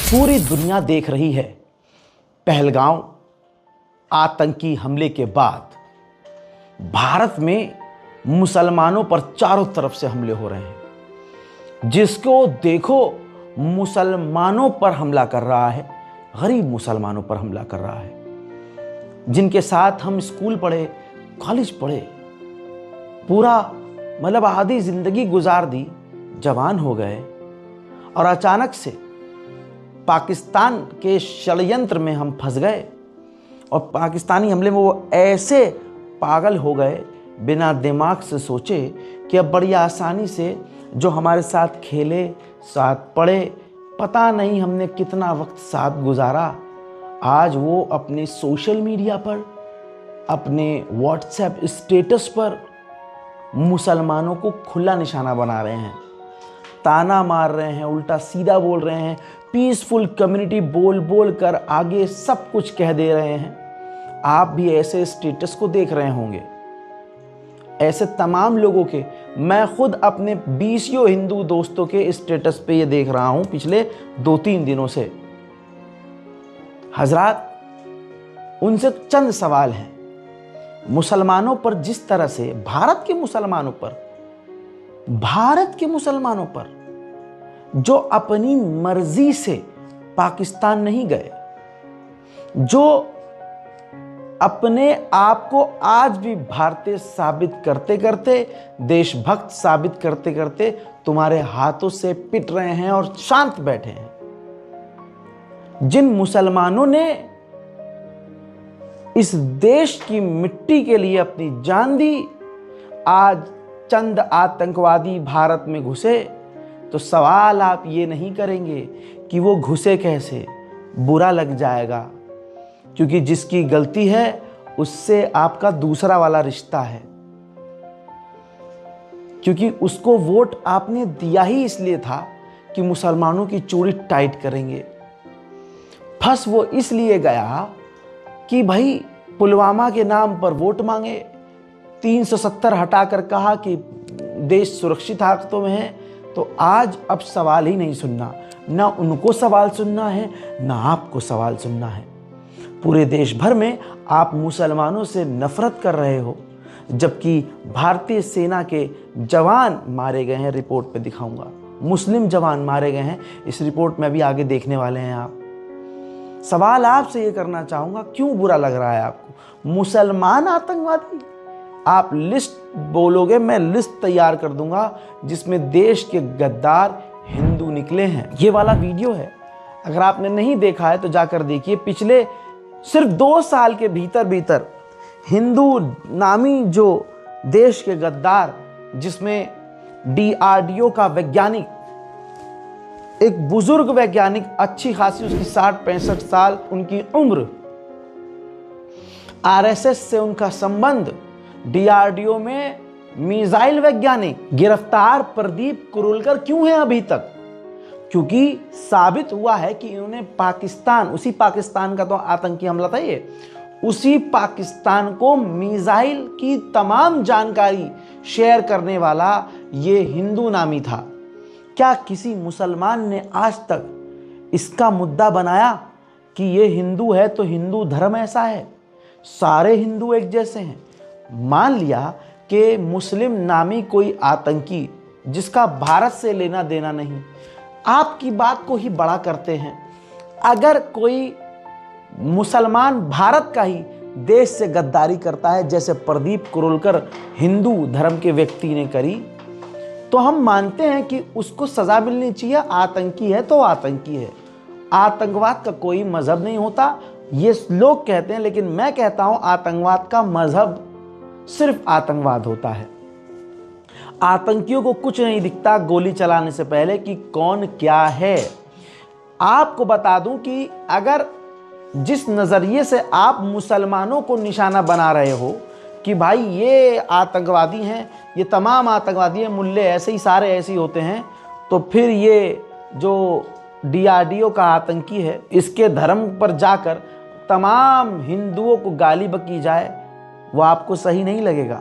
पूरी दुनिया देख रही है पहलगाम आतंकी हमले के बाद भारत में मुसलमानों पर चारों तरफ से हमले हो रहे हैं। जिसको देखो मुसलमानों पर हमला कर रहा है, गरीब मुसलमानों पर हमला कर रहा है। जिनके साथ हम स्कूल पढ़े, कॉलेज पढ़े, पूरा मतलब आधी जिंदगी गुजार दी, जवान हो गए और अचानक से पाकिस्तान के षड्यंत्र में हम फंस गए और पाकिस्तानी हमले में वो ऐसे पागल हो गए बिना दिमाग से सोचे कि अब बड़ी आसानी से जो हमारे साथ खेले, साथ पढ़े, पता नहीं हमने कितना वक्त साथ गुजारा, आज वो अपने सोशल मीडिया पर, अपने व्हाट्सएप स्टेटस पर मुसलमानों को खुला निशाना बना रहे हैं, ताना मार रहे हैं, उल्टा सीधा बोल रहे हैं, पीसफुल कम्युनिटी बोल बोल कर आगे सब कुछ कह दे रहे हैं। आप भी ऐसे स्टेटस को देख रहे होंगे, ऐसे तमाम लोगों के। मैं खुद अपने 20 हिंदू दोस्तों के स्टेटस पे ये देख रहा हूं पिछले 2-3 दिनों से। हजरात, उनसे चंद सवाल हैं। मुसलमानों पर जिस तरह से भारत के मुसलमानों पर जो अपनी मर्जी से पाकिस्तान नहीं गए, जो अपने आप को आज भी भारतीय साबित करते करते, देशभक्त साबित करते करते तुम्हारे हाथों से पिट रहे हैं और शांत बैठे हैं, जिन मुसलमानों ने इस देश की मिट्टी के लिए अपनी जान दी, आज चंद आतंकवादी भारत में घुसे तो सवाल आप ये नहीं करेंगे कि वो घुसे कैसे, बुरा लग जाएगा, क्योंकि जिसकी गलती है उससे आपका दूसरा वाला रिश्ता है, क्योंकि उसको वोट आपने दिया ही इसलिए था कि मुसलमानों की चूड़ी टाइट करेंगे। फंस वो इसलिए गया कि भाई पुलवामा के नाम पर वोट मांगे, 370 हटाकर कहा कि देश सुरक्षित हाथों में है, तो आज अब सवाल ही नहीं सुनना, ना उनको सवाल सुनना है, ना आपको सवाल सुनना है। पूरे देश भर में आप मुसलमानों से नफरत कर रहे हो, जबकि भारतीय सेना के जवान मारे गए हैं। रिपोर्ट पे दिखाऊंगा, मुस्लिम जवान मारे गए हैं, इस रिपोर्ट में भी आगे देखने वाले हैं आप। सवाल आपसे ये करना चाहूंगा, क्यों बुरा लग रहा है आपको? मुसलमान आतंकवादी, आप लिस्ट बोलोगे, मैं लिस्ट तैयार कर दूंगा जिसमें देश के गद्दार हिंदू निकले हैं। ये वाला वीडियो है, अगर आपने नहीं देखा है तो जाकर देखिए। पिछले सिर्फ 2 साल के भीतर हिंदू नामी जो देश के गद्दार, जिसमें DRDO का वैज्ञानिक, एक बुजुर्ग वैज्ञानिक, अच्छी खासी उसकी 60-65 साल उनकी उम्र, RSS से उनका संबंध, DRDO में मिसाइल वैज्ञानिक गिरफ्तार प्रदीप कुरुलकर क्यों है अभी तक? क्योंकि साबित हुआ है कि इन्होंने पाकिस्तान, उसी पाकिस्तान का तो आतंकी हमला था ये, उसी पाकिस्तान को मिसाइल की तमाम जानकारी शेयर करने वाला ये हिंदू नामी था। क्या किसी मुसलमान ने आज तक इसका मुद्दा बनाया कि ये हिंदू है तो हिंदू धर्म ऐसा है, सारे हिंदू एक जैसे हैं? मान लिया कि मुस्लिम नामी कोई आतंकी जिसका भारत से लेना देना नहीं, आपकी बात को ही बड़ा करते हैं। अगर कोई मुसलमान भारत का ही देश से गद्दारी करता है, जैसे प्रदीप कुरुलकर हिंदू धर्म के व्यक्ति ने करी, तो हम मानते हैं कि उसको सजा मिलनी चाहिए। आतंकी है तो आतंकी है, आतंकवाद का कोई मजहब नहीं होता, ये लोग कहते हैं, लेकिन मैं कहता हूं आतंकवाद का मजहब सिर्फ आतंकवाद होता है। आतंकियों को कुछ नहीं दिखता गोली चलाने से पहले कि कौन क्या है। आपको बता दूं कि अगर जिस नजरिए से आप मुसलमानों को निशाना बना रहे हो कि भाई ये आतंकवादी हैं, ये तमाम आतंकवादी हैं, मुल्ले ऐसे ही, सारे ऐसे ही होते हैं, तो फिर ये जो DRDO का आतंकी है, इसके धर्म पर जाकर तमाम हिंदुओं को गाली बकी जाए, वो आपको सही नहीं लगेगा।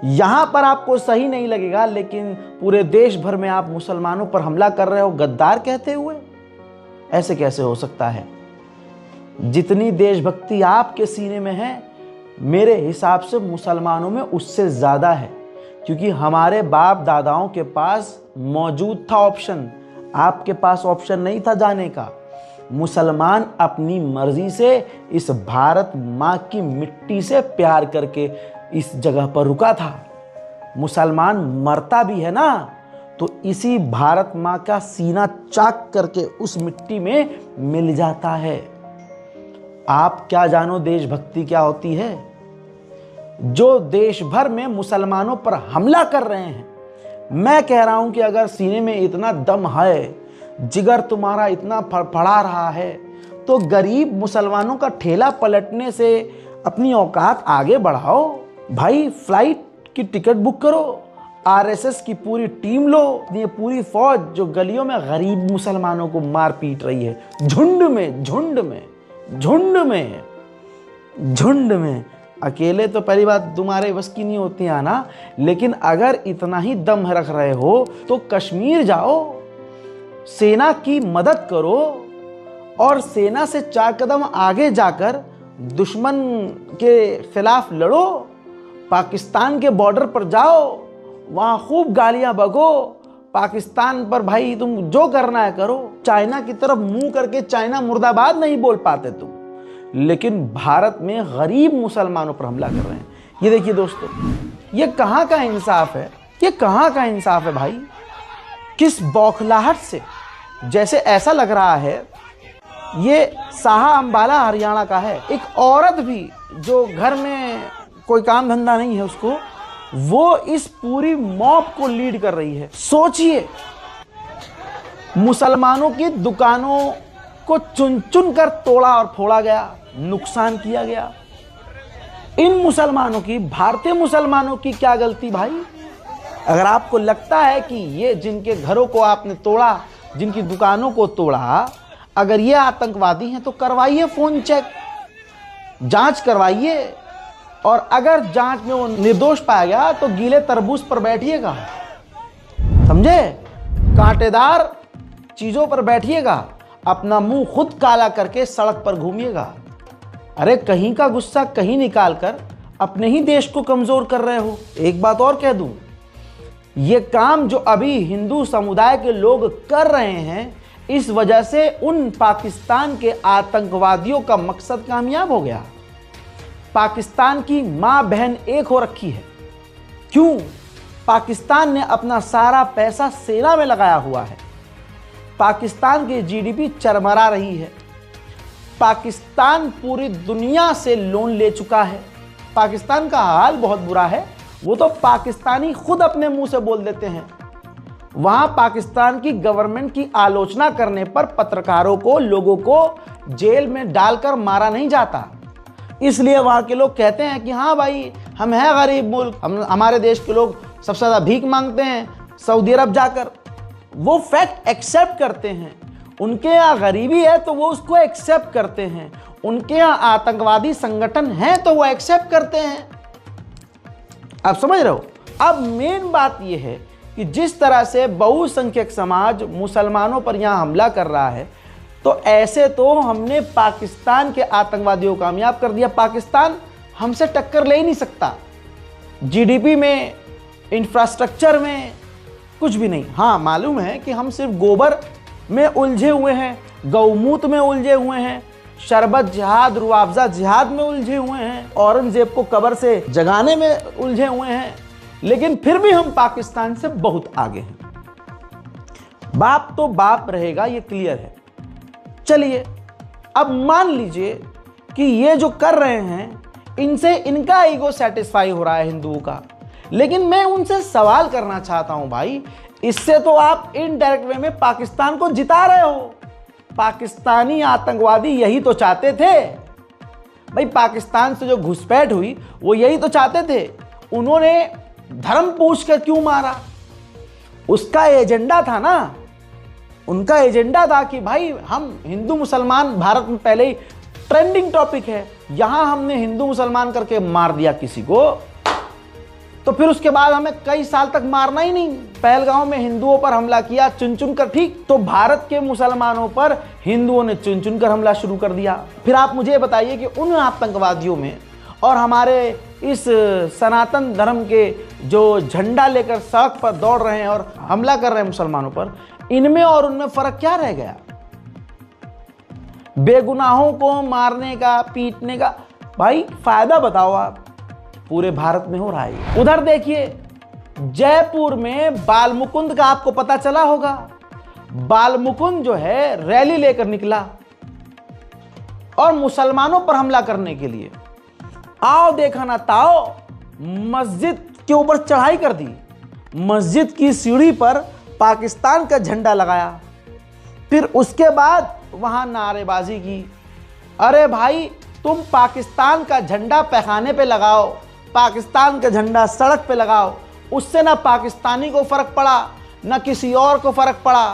यहां पर आपको सही नहीं लगेगा, लेकिन पूरे देश भर में आप मुसलमानों पर हमला कर रहे हो गद्दार कहते हुए। ऐसे कैसे हो सकता है? जितनी देशभक्ति आपके सीने में है, मेरे हिसाब से मुसलमानों में उससे ज़्यादा है, क्योंकि हमारे बाप दादाओं के पास मौजूद था ऑप्शन, आपके पास ऑप्शन नहीं था जाने का। मुसलमान अपनी मर्जी से इस भारत माँ की मिट्टी से प्यार करके इस जगह पर रुका था। मुसलमान मरता भी है ना तो इसी भारत माँ का सीना चाक करके उस मिट्टी में मिल जाता है। आप क्या जानो देशभक्ति क्या होती है? जो देश भर में मुसलमानों पर हमला कर रहे हैं, मैं कह रहा हूं कि अगर सीने में इतना दम है, जिगर तुम्हारा इतना फड़फड़ा रहा है, तो गरीब मुसलमानों का ठेला पलटने से अपनी औकात आगे बढ़ाओ भाई। फ्लाइट की टिकट बुक करो, आरएसएस की पूरी टीम लो, ये पूरी फौज जो गलियों में गरीब मुसलमानों को मार पीट रही है, झुंड में झुंड में झुंड में झुंड में। अकेले तो पहली बात तुम्हारे बस की नहीं होती है ना, लेकिन अगर इतना ही दम रख रहे हो तो कश्मीर जाओ, सेना की मदद करो और सेना से 4 कदम आगे जाकर दुश्मन के खिलाफ लड़ो। पाकिस्तान के बॉर्डर पर जाओ, वहां खूब गालियां बको, पाकिस्तान पर भाई तुम जो करना है करो। चाइना की तरफ मुंह करके चाइना मुर्दाबाद नहीं बोल पाते तुम, लेकिन भारत में गरीब मुसलमानों पर हमला कर रहे हैं। ये देखिए दोस्तों, ये कहां का इंसाफ है? ये कहां का इंसाफ है भाई? किस बौखलाहट से, जैसे ऐसा लग रहा है ये साहा अंबाला हरियाणा का है। एक औरत भी जो घर में कोई काम धंधा नहीं है उसको, वो इस पूरी मॉब को लीड कर रही है। सोचिए, मुसलमानों की दुकानों को चुन चुन कर तोड़ा और फोड़ा गया, नुकसान किया गया। इन मुसलमानों की, भारतीय मुसलमानों की क्या गलती भाई? अगर आपको लगता है कि ये जिनके घरों को आपने तोड़ा, जिनकी दुकानों को तोड़ा, अगर ये आतंकवादी हैं तो करवाइए फोन चेक, जांच करवाइए, और अगर जांच में वो निर्दोष पाया गया तो गीले तरबूज पर बैठिएगा, समझे? कांटेदार चीजों पर बैठिएगा, अपना मुंह खुद काला करके सड़क पर घूमिएगा। अरे कहीं का गुस्सा कहीं निकाल कर अपने ही देश को कमजोर कर रहे हो। एक बात और कह दूं, ये काम जो अभी हिंदू समुदाय के लोग कर रहे हैं, इस वजह से उन पाकिस्तान के आतंकवादियों का मकसद कामयाब हो गया। पाकिस्तान की मां बहन एक हो रखी है। क्यों? पाकिस्तान ने अपना सारा पैसा सेना में लगाया हुआ है। पाकिस्तान की जीडीपी चरमरा रही है। पाकिस्तान पूरी दुनिया से लोन ले चुका है। पाकिस्तान का हाल बहुत बुरा है, वो तो पाकिस्तानी खुद अपने मुंह से बोल देते हैं। वहां पाकिस्तान की गवर्नमेंट की आलोचना करने पर पत्रकारों को, लोगों को जेल में डालकर मारा नहीं जाता। इसलिए वहां के लोग कहते हैं कि हाँ भाई, हम हैं गरीब मुल्क, हमारे देश के लोग सबसे ज्यादा भीख मांगते हैं सऊदी अरब जाकर। वो फैक्ट एक्सेप्ट करते हैं। उनके यहाँ गरीबी है तो वो उसको एक्सेप्ट करते हैं। उनके यहाँ आतंकवादी संगठन है तो वो एक्सेप्ट करते हैं। आप समझ रहे हो? अब मेन बात यह है कि जिस तरह से बहुसंख्यक समाज मुसलमानों पर यहाँ हमला कर रहा है, तो ऐसे तो हमने पाकिस्तान के आतंकवादियों को कामयाब कर दिया। पाकिस्तान हमसे टक्कर ले ही नहीं सकता, जीडीपी में, इंफ्रास्ट्रक्चर में, कुछ भी नहीं। हाँ, मालूम है कि हम सिर्फ गोबर में उलझे हुए हैं, गौमूत्र में उलझे हुए हैं, शरबत जिहाद, रुआवजा जिहाद में उलझे हुए हैं, औरंगजेब को कब्र से जगाने में उलझे हुए हैं, लेकिन फिर भी हम पाकिस्तान से बहुत आगे हैं। बाप तो बाप रहेगा, ये क्लियर है। चलिए, अब मान लीजिए कि ये जो कर रहे हैं, इनसे इनका ईगो सेटिस्फाई हो रहा है हिंदुओं का, लेकिन मैं उनसे सवाल करना चाहता हूं भाई, इससे तो आप इनडायरेक्ट वे में पाकिस्तान को जिता रहे हो। पाकिस्तानी आतंकवादी यही तो चाहते थे भाई। पाकिस्तान से जो घुसपैठ हुई वो यही तो चाहते थे। उन्होंने धर्म पूछकर क्यों मारा? उसका एजेंडा था ना, उनका एजेंडा था कि भाई हम हिंदू मुसलमान, भारत में पहले ही ट्रेंडिंग टॉपिक है, यहां हमने हिंदू मुसलमान करके मार दिया किसी को, तो फिर उसके बाद हमें कई साल तक मारना ही नहीं। पहलगांव में हिंदुओं पर हमला किया चुन चुन कर, ठीक, तो भारत के मुसलमानों पर हिंदुओं ने चुन चुन कर हमला शुरू कर दिया। फिर आप मुझे बताइए कि उन आतंकवादियों में और हमारे इस सनातन धर्म के जो झंडा लेकर सड़क पर दौड़ रहे हैं और हमला कर रहे हैं मुसलमानों पर, इनमें और उनमें फर्क क्या रह गया? बेगुनाहों को मारने का, पीटने का, भाई फायदा बताओ आप। पूरे भारत में हो रहा है। उधर देखिए जयपुर में बालमुकुंद का आपको पता चला होगा। बालमुकुंद जो है रैली लेकर निकला और मुसलमानों पर हमला करने के लिए, आओ देखा ना ताओ, मस्जिद के ऊपर चढ़ाई कर दी, मस्जिद की सीढ़ी पर पाकिस्तान का झंडा लगाया, फिर उसके बाद वहां नारेबाजी की। अरे भाई तुम पाकिस्तान का झंडा पैखाने पे लगाओ, पाकिस्तान का झंडा सड़क पे लगाओ, उससे ना पाकिस्तानी को फर्क पड़ा ना किसी और को फर्क पड़ा।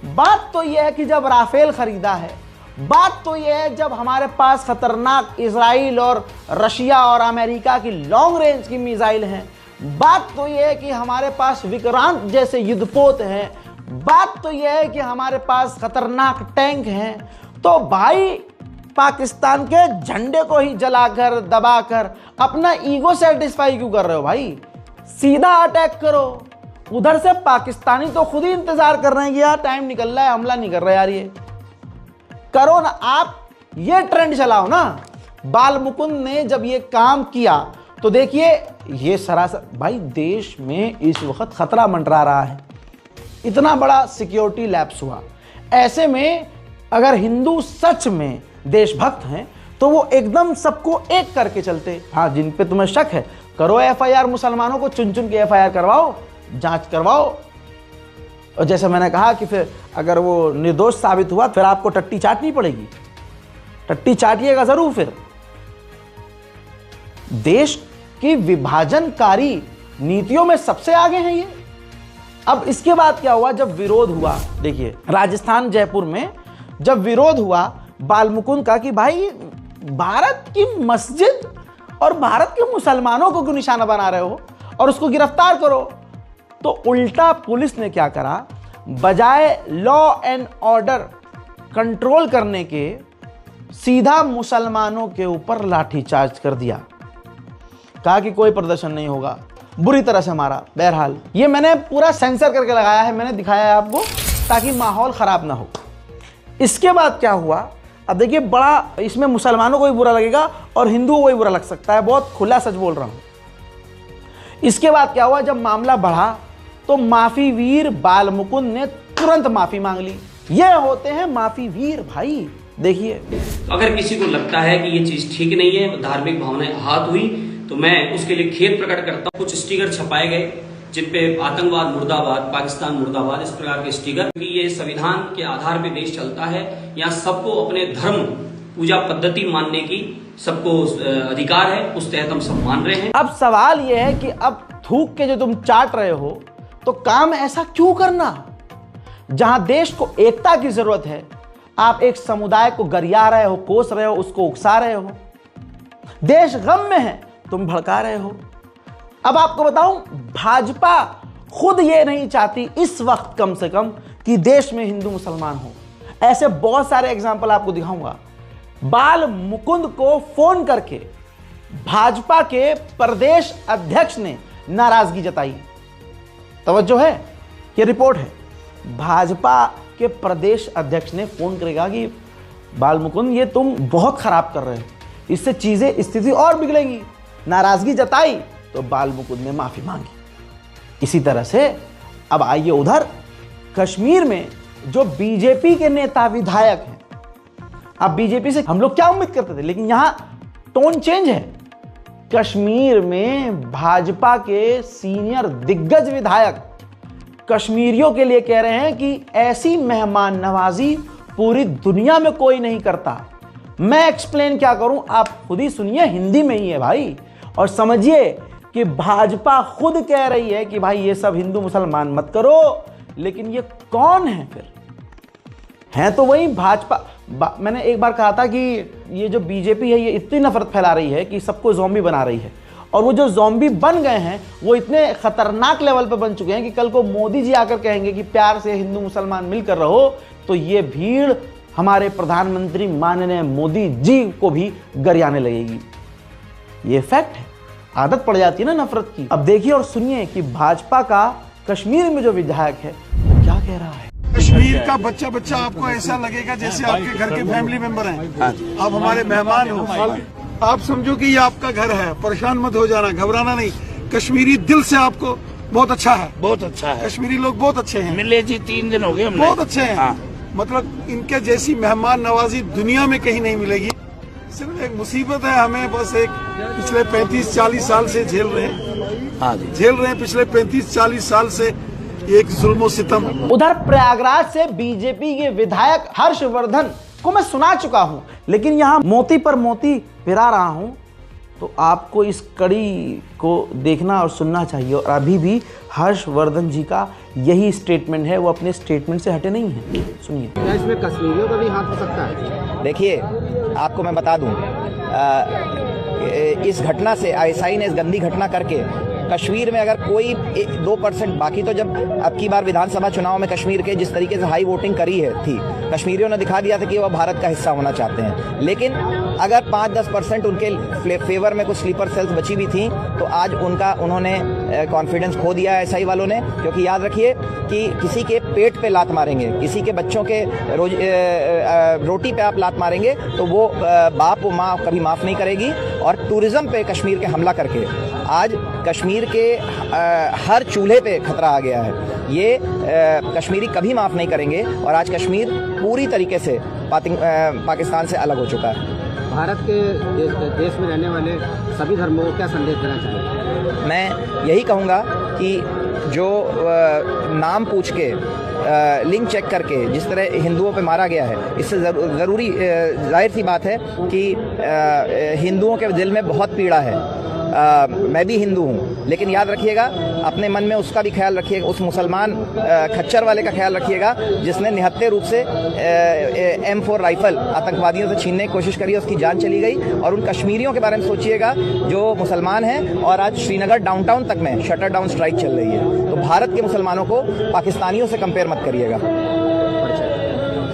बात तो यह है कि जब राफेल खरीदा है, बात तो यह है जब हमारे पास खतरनाक इजराइल और रशिया और अमेरिका की लॉन्ग रेंज की मिसाइल हैं, बात तो यह है कि हमारे पास विक्रांत जैसे युद्धपोत हैं, बात तो यह है कि हमारे पास खतरनाक टैंक हैं, तो भाई पाकिस्तान के झंडे को ही जलाकर दबाकर अपना ईगो सेटिस्फाई क्यों कर रहे हो भाई? सीधा अटैक करो। उधर से पाकिस्तानी तो खुद ही इंतजार कर रहे हैं कि यार टाइम निकल रहा है, हमला नहीं कर रहे यार, ये करो ना आप, ये ट्रेंड चलाओ ना। बालमुकुंद ने जब ये काम किया तो देखिए ये सरासर, भाई देश में इस वक्त खतरा मंडरा रहा है, इतना बड़ा सिक्योरिटी लैप्स हुआ। ऐसे में अगर हिंदू सच में देशभक्त हैं तो वो एकदम सबको एक करके चलते। हाँ, जिन पे तुम्हें शक है करो एफआईआर, मुसलमानों को चुन चुन के एफआईआर करवाओ, जांच करवाओ, और जैसे मैंने कहा कि फिर अगर वो निर्दोष साबित हुआ फिर आपको टट्टी चाटनी पड़ेगी, टट्टी चाटिएगा जरूर। फिर देश की विभाजनकारी नीतियों में सबसे आगे हैं ये। अब इसके बाद क्या हुआ? जब विरोध हुआ, देखिए राजस्थान जयपुर में जब विरोध हुआ बालमुकुंद का कि भाई भारत की मस्जिद और भारत के मुसलमानों को क्यों निशाना बना रहे हो और उसको गिरफ्तार करो, तो उल्टा पुलिस ने क्या करा, बजाय लॉ एंड ऑर्डर कंट्रोल करने के सीधा मुसलमानों के ऊपर लाठीचार्ज कर दिया। कहा कि कोई प्रदर्शन नहीं होगा, बुरी तरह से मारा। बहरहाल ये मैंने पूरा सेंसर करके लगाया है, मैंने दिखाया है आपको ताकि माहौल खराब ना हो। इसके बाद क्या हुआ, अब देखिए बड़ा इसमें मुसलमानों को भी बुरा लगेगा और हिंदुओं को भी बुरा लग सकता है, बहुत खुला सच बोल रहा हूं। इसके बाद क्या हुआ, जब मामला बढ़ा तो माफी वीर बालमुकुंद ने तुरंत माफी मांग ली। ये होते हैं माफी वीर भाई। देखिए अगर किसी को लगता है कि ये चीज ठीक नहीं है, धार्मिक भावनाएं आहत हुई, तो मैं उसके लिए खेद प्रकट करता हूँ। कुछ स्टिकर छपाए गए जिन पे आतंकवाद मुर्दाबाद, पाकिस्तान मुर्दाबाद, इस प्रकार के स्टिकर, कि ये संविधान के आधार पे देश चलता है, यहाँ सबको अपने धर्म पूजा पद्धति मानने की सबको अधिकार है, उस तहत हम सब मान रहे हैं। अब सवाल यह है कि अब थूक के जो तुम चाट रहे हो तो काम ऐसा क्यों करना? जहां देश को एकता की जरूरत है, आप एक समुदाय को गरिया रहे हो, कोस रहे हो, उसको उकसा रहे हो। देश गम में है, तुम भड़का रहे हो। अब आपको बताऊं, भाजपा खुद ये नहीं चाहती इस वक्त कम से कम कि देश में हिंदू मुसलमान हो। ऐसे बहुत सारे एग्जाम्पल आपको दिखाऊंगा। बालमुकुंद को फोन करके भाजपा के प्रदेश अध्यक्ष ने नाराजगी जताई। तवज्जो है, ये रिपोर्ट है। भाजपा के प्रदेश अध्यक्ष ने फोन करेगा कि बालमुकुंद ये तुम बहुत खराब कर रहे हो, इससे चीजें स्थिति और बिगड़ेगी। नाराजगी जताई तो बालमुकुंद ने माफी मांगी। इसी तरह से अब आइए उधर कश्मीर में जो बीजेपी के नेता विधायक हैं। अब बीजेपी से हम लोग क्या उम्मीद करते थे, लेकिन यहां टोन चेंज है। कश्मीर में भाजपा के सीनियर दिग्गज विधायक कश्मीरियों के लिए कह रहे हैं कि ऐसी मेहमान नवाजी पूरी दुनिया में कोई नहीं करता। मैं एक्सप्लेन क्या करूं, आप खुद ही सुनिए, हिंदी में ही है भाई, और समझिए कि भाजपा खुद कह रही है कि भाई ये सब हिंदू मुसलमान मत करो। लेकिन ये कौन है फिर? हैं तो वही भाजपा। मैंने एक बार कहा था कि ये जो बीजेपी है ये इतनी नफरत फैला रही है कि सबको ज़ॉम्बी बना रही है, और वो जो ज़ॉम्बी बन गए हैं वो इतने खतरनाक लेवल पर बन चुके हैं कि कल को मोदी जी आकर कहेंगे कि प्यार से हिंदू मुसलमान मिलकर रहो, तो ये भीड़ हमारे प्रधानमंत्री माननीय मोदी जी को भी गरियाने लगेगी। ये फैक्ट है, आदत पड़ जाती है ना नफरत की। अब देखिए और सुनिए कि भाजपा का कश्मीर में जो विधायक है वो क्या कह रहा है। कश्मीर का बच्चा बच्चा आपको ऐसा लगेगा जैसे आपके घर के फैमिली मेंबर हैं। आप हमारे मेहमान हो, आप समझो कि ये आपका घर है। परेशान मत हो जाना, घबराना नहीं। कश्मीरी दिल से आपको बहुत अच्छा है, बहुत अच्छा है। कश्मीरी लोग बहुत अच्छे हैं। मिले जी 3 दिन हो गए हमने। बहुत अच्छे हैं। हाँ। मतलब इनके जैसी मेहमान नवाजी दुनिया में कहीं नहीं मिलेगी। सिर्फ एक मुसीबत है, हमें बस एक पिछले 35-40 साल से झेल रहे हैं पिछले 35-40 साल से एक जुल्म सितम। उधर प्रयागराज से बीजेपी के विधायक हर्षवर्धन को मैं सुना चुका हूं, लेकिन यहां मोती पर मोती पिरा रहा हूं, तो आपको इस कड़ी को देखना और सुनना चाहिए। और अभी भी हर्षवर्धन जी का यही स्टेटमेंट है, वो अपने स्टेटमेंट से हटे नहीं है। सुनिए। क्या इसमें कश्मीरियों का भी हाथ हो सकता है? देखिए, आपको मैं बता दूं, इस घटना से आईएसआई ने इस गंदी घटना करके कश्मीर में अगर कोई 2%, बाकी तो जब अब की बार विधानसभा चुनाव में कश्मीर के जिस तरीके से हाई वोटिंग करी है थी, कश्मीरियों ने दिखा दिया था कि वह भारत का हिस्सा होना चाहते हैं। लेकिन अगर 5-10% उनके फेवर में कुछ स्लीपर सेल्स बची भी थी, तो आज उन्होंने कॉन्फिडेंस खो दिया है एसआई वालों ने। क्योंकि याद रखिए कि किसी के पेट पे लात मारेंगे, किसी के बच्चों के रोटी पे आप लात मारेंगे, तो वो बाप व माँ कभी माफ़ नहीं करेगी। और टूरिज्म पे कश्मीर के हमला करके आज कश्मीर के हर चूल्हे पे खतरा आ गया है। ये कश्मीरी कभी माफ़ नहीं करेंगे। और आज कश्मीर पूरी तरीके से पाकिस्तान से अलग हो चुका है। भारत के देश में रहने वाले सभी धर्मों को क्या संदेश देना चाहिए? मैं यही कहूँगा कि जो नाम पूछ के लिंक चेक करके जिस तरह हिंदुओं पे मारा गया है, इससे ज़रूरी जाहिर सी बात है कि हिंदुओं के दिल में बहुत पीड़ा है। मैं भी हिंदू हूँ, लेकिन याद रखिएगा, अपने मन में उसका भी ख्याल रखिएगा, उस मुसलमान खच्चर वाले का ख्याल रखिएगा जिसने निहत्थे रूप से M4 राइफल आतंकवादियों से छीनने की कोशिश करी, उसकी जान चली गई। और उन कश्मीरियों के बारे में सोचिएगा जो मुसलमान हैं और आज श्रीनगर डाउनटाउन तक में शटर डाउन स्ट्राइक चल रही है। तो भारत के मुसलमानों को पाकिस्तानियों से कंपेयर मत करिएगा।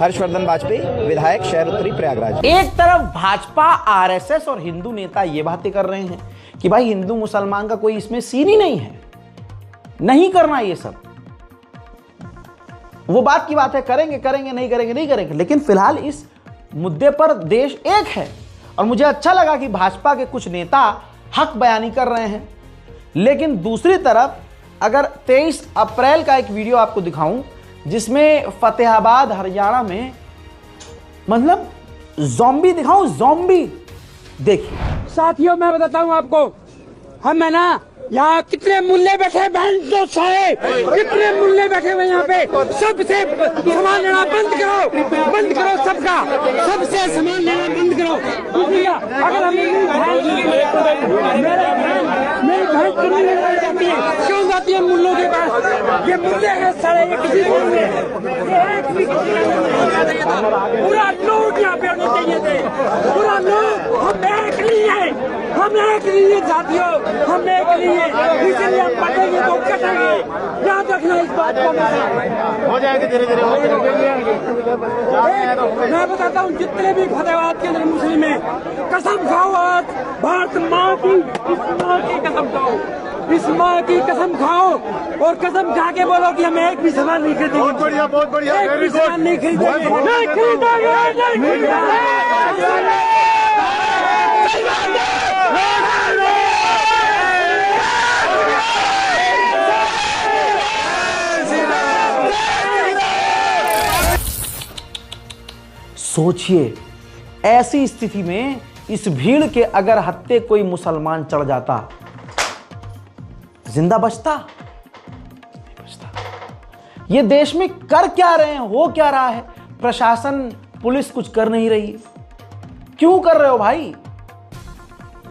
हर्षवर्धन वाजपेयी, विधायक, शहर उत्तरी, प्रयागराज। एक तरफ भाजपा, आरएसएस और हिंदू नेता ये बातें कर रहे हैं कि भाई हिंदू मुसलमान का कोई इसमें सीन ही नहीं है, नहीं करना ये सब। वो बात की बात है, करेंगे नहीं करेंगे। लेकिन फिलहाल इस मुद्दे पर देश एक है। और मुझे अच्छा लगा कि भाजपा के कुछ नेता हक बयानी कर रहे हैं। लेकिन दूसरी तरफ अगर 23 अप्रैल का एक वीडियो आपको दिखाऊं जिसमें फतेहाबाद हरियाणा में मतलब ज़ॉम्बी दिखाऊं, ज़ॉम्बी देखिए। साथियों, मैं बताता हूँ आपको, हम है ना यहाँ कितने मुल्ले बैठे, कितने मुल्ले बैठे हुए यहाँ पे। सबसे सामान लेना बंद करो सबका, सबसे सामान लेना बंद करो। अगर हम मेरी भैंस चुनी लेने जाती है, क्यों जाती है मुल्लों के पास? ये मुल्ले हैं सारे, ये किसी को पूरा लोग यहाँ पे होने चाहिए थे, पूरा लोग। हम एक लिए जातियों, हम एक लिए, इसलिए हम पटेंगे तो कटेंगे। याद रखना इस बात को। हो जाएगा धीरे-धीरे। मैं बताता हूँ, जितने भी फतेहाबाद के अंदर मुस्लिम हैं, कसम खाओ आज भारत माँ की, इस माँ की कसम खाओ, इस माँ की कसम खाओ और कसम खा के बोलो कि हम एक भी सामान नहीं खरीदेंगे। बहुत बढ़िया, एक भी सामान नहीं खरीदेंगे। सोचिए, ऐसी स्थिति में इस भीड़ के अगर हत्थे कोई मुसलमान चढ़ जाता, जिंदा बचता? ये देश में कर क्या रहे हैं, हो क्या रहा है? प्रशासन, पुलिस कुछ कर नहीं रही। क्यों कर रहे हो भाई?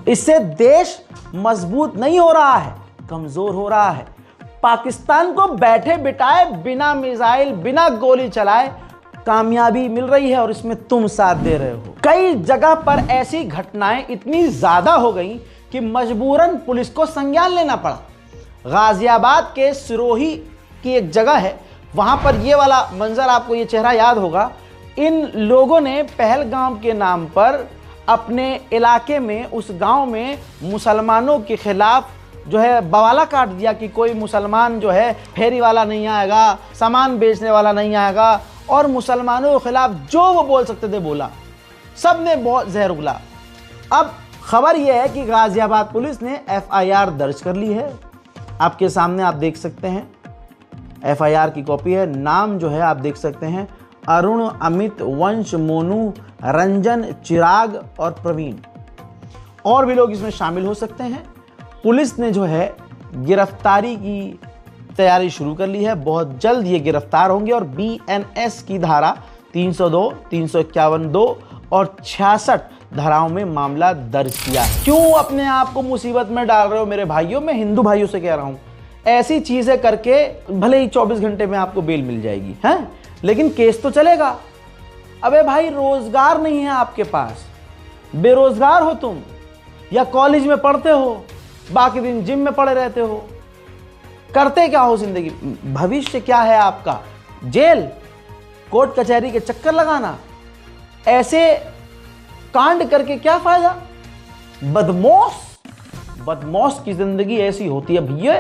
इससे देश मजबूत नहीं हो रहा है, कमजोर हो रहा है। पाकिस्तान को बैठे बिठाए, बिना मिसाइल, बिना गोली चलाए कामयाबी मिल रही है और इसमें तुम साथ दे रहे हो। कई जगह पर ऐसी घटनाएं इतनी ज्यादा हो गई कि मजबूरन पुलिस को संज्ञान लेना पड़ा। गाजियाबाद के सिरोही की एक जगह है, वहां पर ये वाला मंजर, आपको ये चेहरा याद होगा। इन लोगों ने पहलगाम के नाम पर अपने इलाके में, उस गांव में मुसलमानों के खिलाफ जो है बवाला काट दिया कि कोई मुसलमान जो है फेरी वाला नहीं आएगा, सामान बेचने वाला नहीं आएगा, और मुसलमानों के खिलाफ जो वो बोल सकते थे बोला। सब ने बहुत जहर उगला। अब खबर यह है कि गाजियाबाद पुलिस ने FIR दर्ज कर ली है। आपके सामने आप देख सकते हैं, FIR की कॉपी है। नाम जो है आप देख सकते हैं, अरुण, अमित, वंश, मोनू, रंजन, चिराग और प्रवीण। और भी लोग इसमें शामिल हो सकते हैं। पुलिस ने जो है गिरफ्तारी की तैयारी शुरू कर ली है। बहुत जल्द ये गिरफ्तार होंगे और BNS की धारा 302, 351(2) और 66 धाराओं में मामला दर्ज किया। क्यों अपने आप को मुसीबत में डाल रहे हो मेरे भाइयों? मैं हिंदू भाइयों से कह रहा हूं, ऐसी चीजें करके भले ही 24 घंटे में आपको बेल मिल जाएगी, हैं, लेकिन केस तो चलेगा। अबे भाई, रोजगार नहीं है आपके पास, बेरोजगार हो तुम, या कॉलेज में पढ़ते हो, बाकी दिन जिम में पड़े रहते हो, करते क्या हो जिंदगी? भविष्य क्या है आपका? जेल, कोर्ट कचहरी के चक्कर लगाना, ऐसे कांड करके क्या फायदा? बदमाश की जिंदगी ऐसी होती है भैया,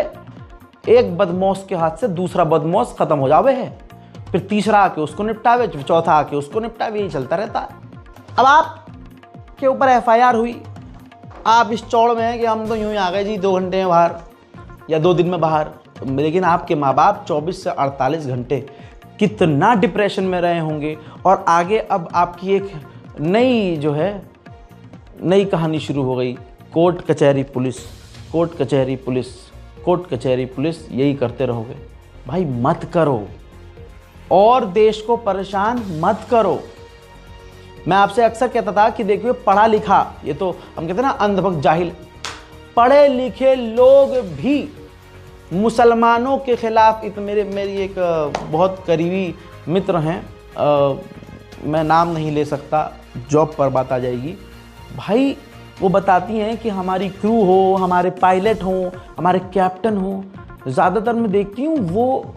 एक बदमाश के हाथ से दूसरा बदमाश खत्म हो जावे है, फिर तीसरा आके उसको निपटावे, फिर चौथा आके उसको निपटावे, यही चलता रहता है। अब आप के ऊपर FIR हुई, आप इस चौड़ में हैं कि हम तो यूं ही आ गए जी 2 घंटे में बाहर या 2 दिन में बाहर, लेकिन आपके माँ बाप 24 से 48 घंटे कितना डिप्रेशन में रहे होंगे। और आगे अब आपकी एक नई जो है नई कहानी शुरू हो गई, कोर्ट कचहरी पुलिस, कोर्ट कचहरी पुलिस, कोर्ट कचहरी पुलिस, यही करते रहोगे। भाई मत करो, और देश को परेशान मत करो। मैं आपसे अक्सर कहता था कि देखिए, पढ़ा लिखा, ये तो हम कहते हैं ना अंधभक्त जाहिल, पढ़े लिखे लोग भी मुसलमानों के खिलाफ मेरी एक बहुत करीबी मित्र हैं, मैं नाम नहीं ले सकता, जॉब पर बात आ जाएगी। भाई वो बताती हैं कि हमारी क्रू हो, हमारे पायलट हो, हमारे कैप्टन हो, ज़्यादातर मैं देखती हूँ वो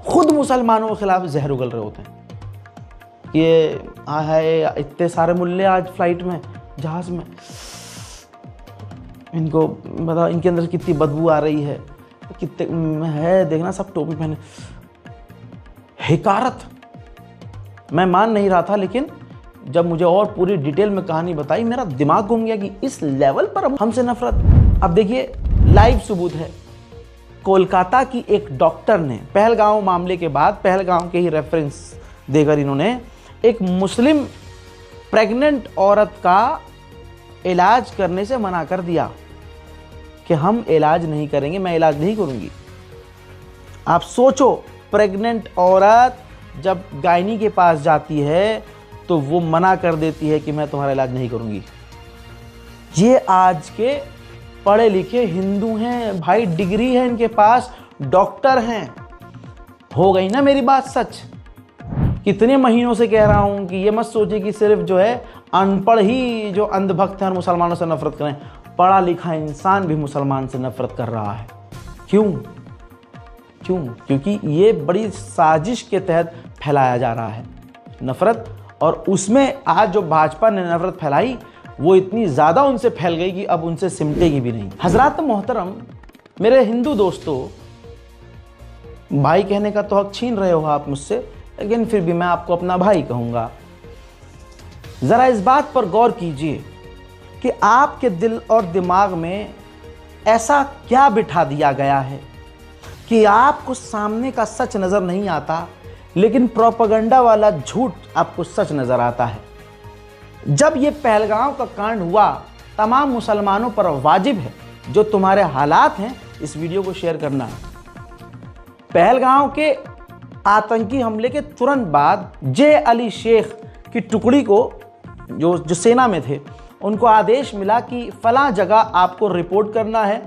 खुद मुसलमानों के खिलाफ जहर उगल रहे होते हैं। ये है इतने सारे मुल्ले आज फ्लाइट में, जहाज़ में, इनको बता इनके अंदर कितनी बदबू आ रही है, कितने है, देखना सब टोपी पहने, हिकारत। मैं मान नहीं रहा था, लेकिन जब मुझे और पूरी डिटेल में कहानी बताई, मेरा दिमाग घूम गया कि इस लेवल पर हमसे नफरत। अब देखिए, लाइव सबूत है। कोलकाता की एक डॉक्टर ने पहलगाम मामले के बाद, पहलगाम के ही रेफरेंस देकर इन्होंने एक मुस्लिम प्रेग्नेंट औरत का इलाज करने से मना कर दिया कि हम इलाज नहीं करेंगे, मैं इलाज नहीं करूंगी। आप सोचो, प्रेग्नेंट औरत जब गायनी के पास जाती है तो वो मना कर देती है कि मैं तुम्हारा इलाज नहीं करूंगी। ये आज के पढ़े लिखे हिंदू हैं भाई, डिग्री है इनके पास, डॉक्टर हैं। हो गई ना मेरी बात सच? कितने महीनों से कह रहा हूं कि ये मत सोचिए कि सिर्फ जो है अनपढ़ ही जो अंधभक्त हैं और मुसलमानों से नफरत करें। पढ़ा लिखा इंसान भी मुसलमान से नफरत कर रहा है। क्यों? क्योंकि ये बड़ी साजिश के तहत फैलाया जा रहा है नफरत, और उसमें आज जो भाजपा ने नफरत फैलाई वो इतनी ज़्यादा उनसे फैल गई कि अब उनसे सिमटेगी भी नहीं। हजरात मोहतरम, मेरे हिंदू दोस्तों, भाई कहने का तो हक छीन रहे हो आप मुझसे, लेकिन फिर भी मैं आपको अपना भाई कहूँगा। ज़रा इस बात पर गौर कीजिए कि आपके दिल और दिमाग में ऐसा क्या बिठा दिया गया है कि आपको सामने का सच नज़र नहीं आता, लेकिन प्रोपेगेंडा वाला झूठ आपको सच नज़र आता है। जब ये पहलगाम का कांड हुआ, तमाम मुसलमानों पर वाजिब है, जो तुम्हारे हालात हैं, इस वीडियो को शेयर करना। पहलगाम के आतंकी हमले के तुरंत बाद जे अली शेख की टुकड़ी को, जो सेना में थे, उनको आदेश मिला कि फलां जगह आपको रिपोर्ट करना है,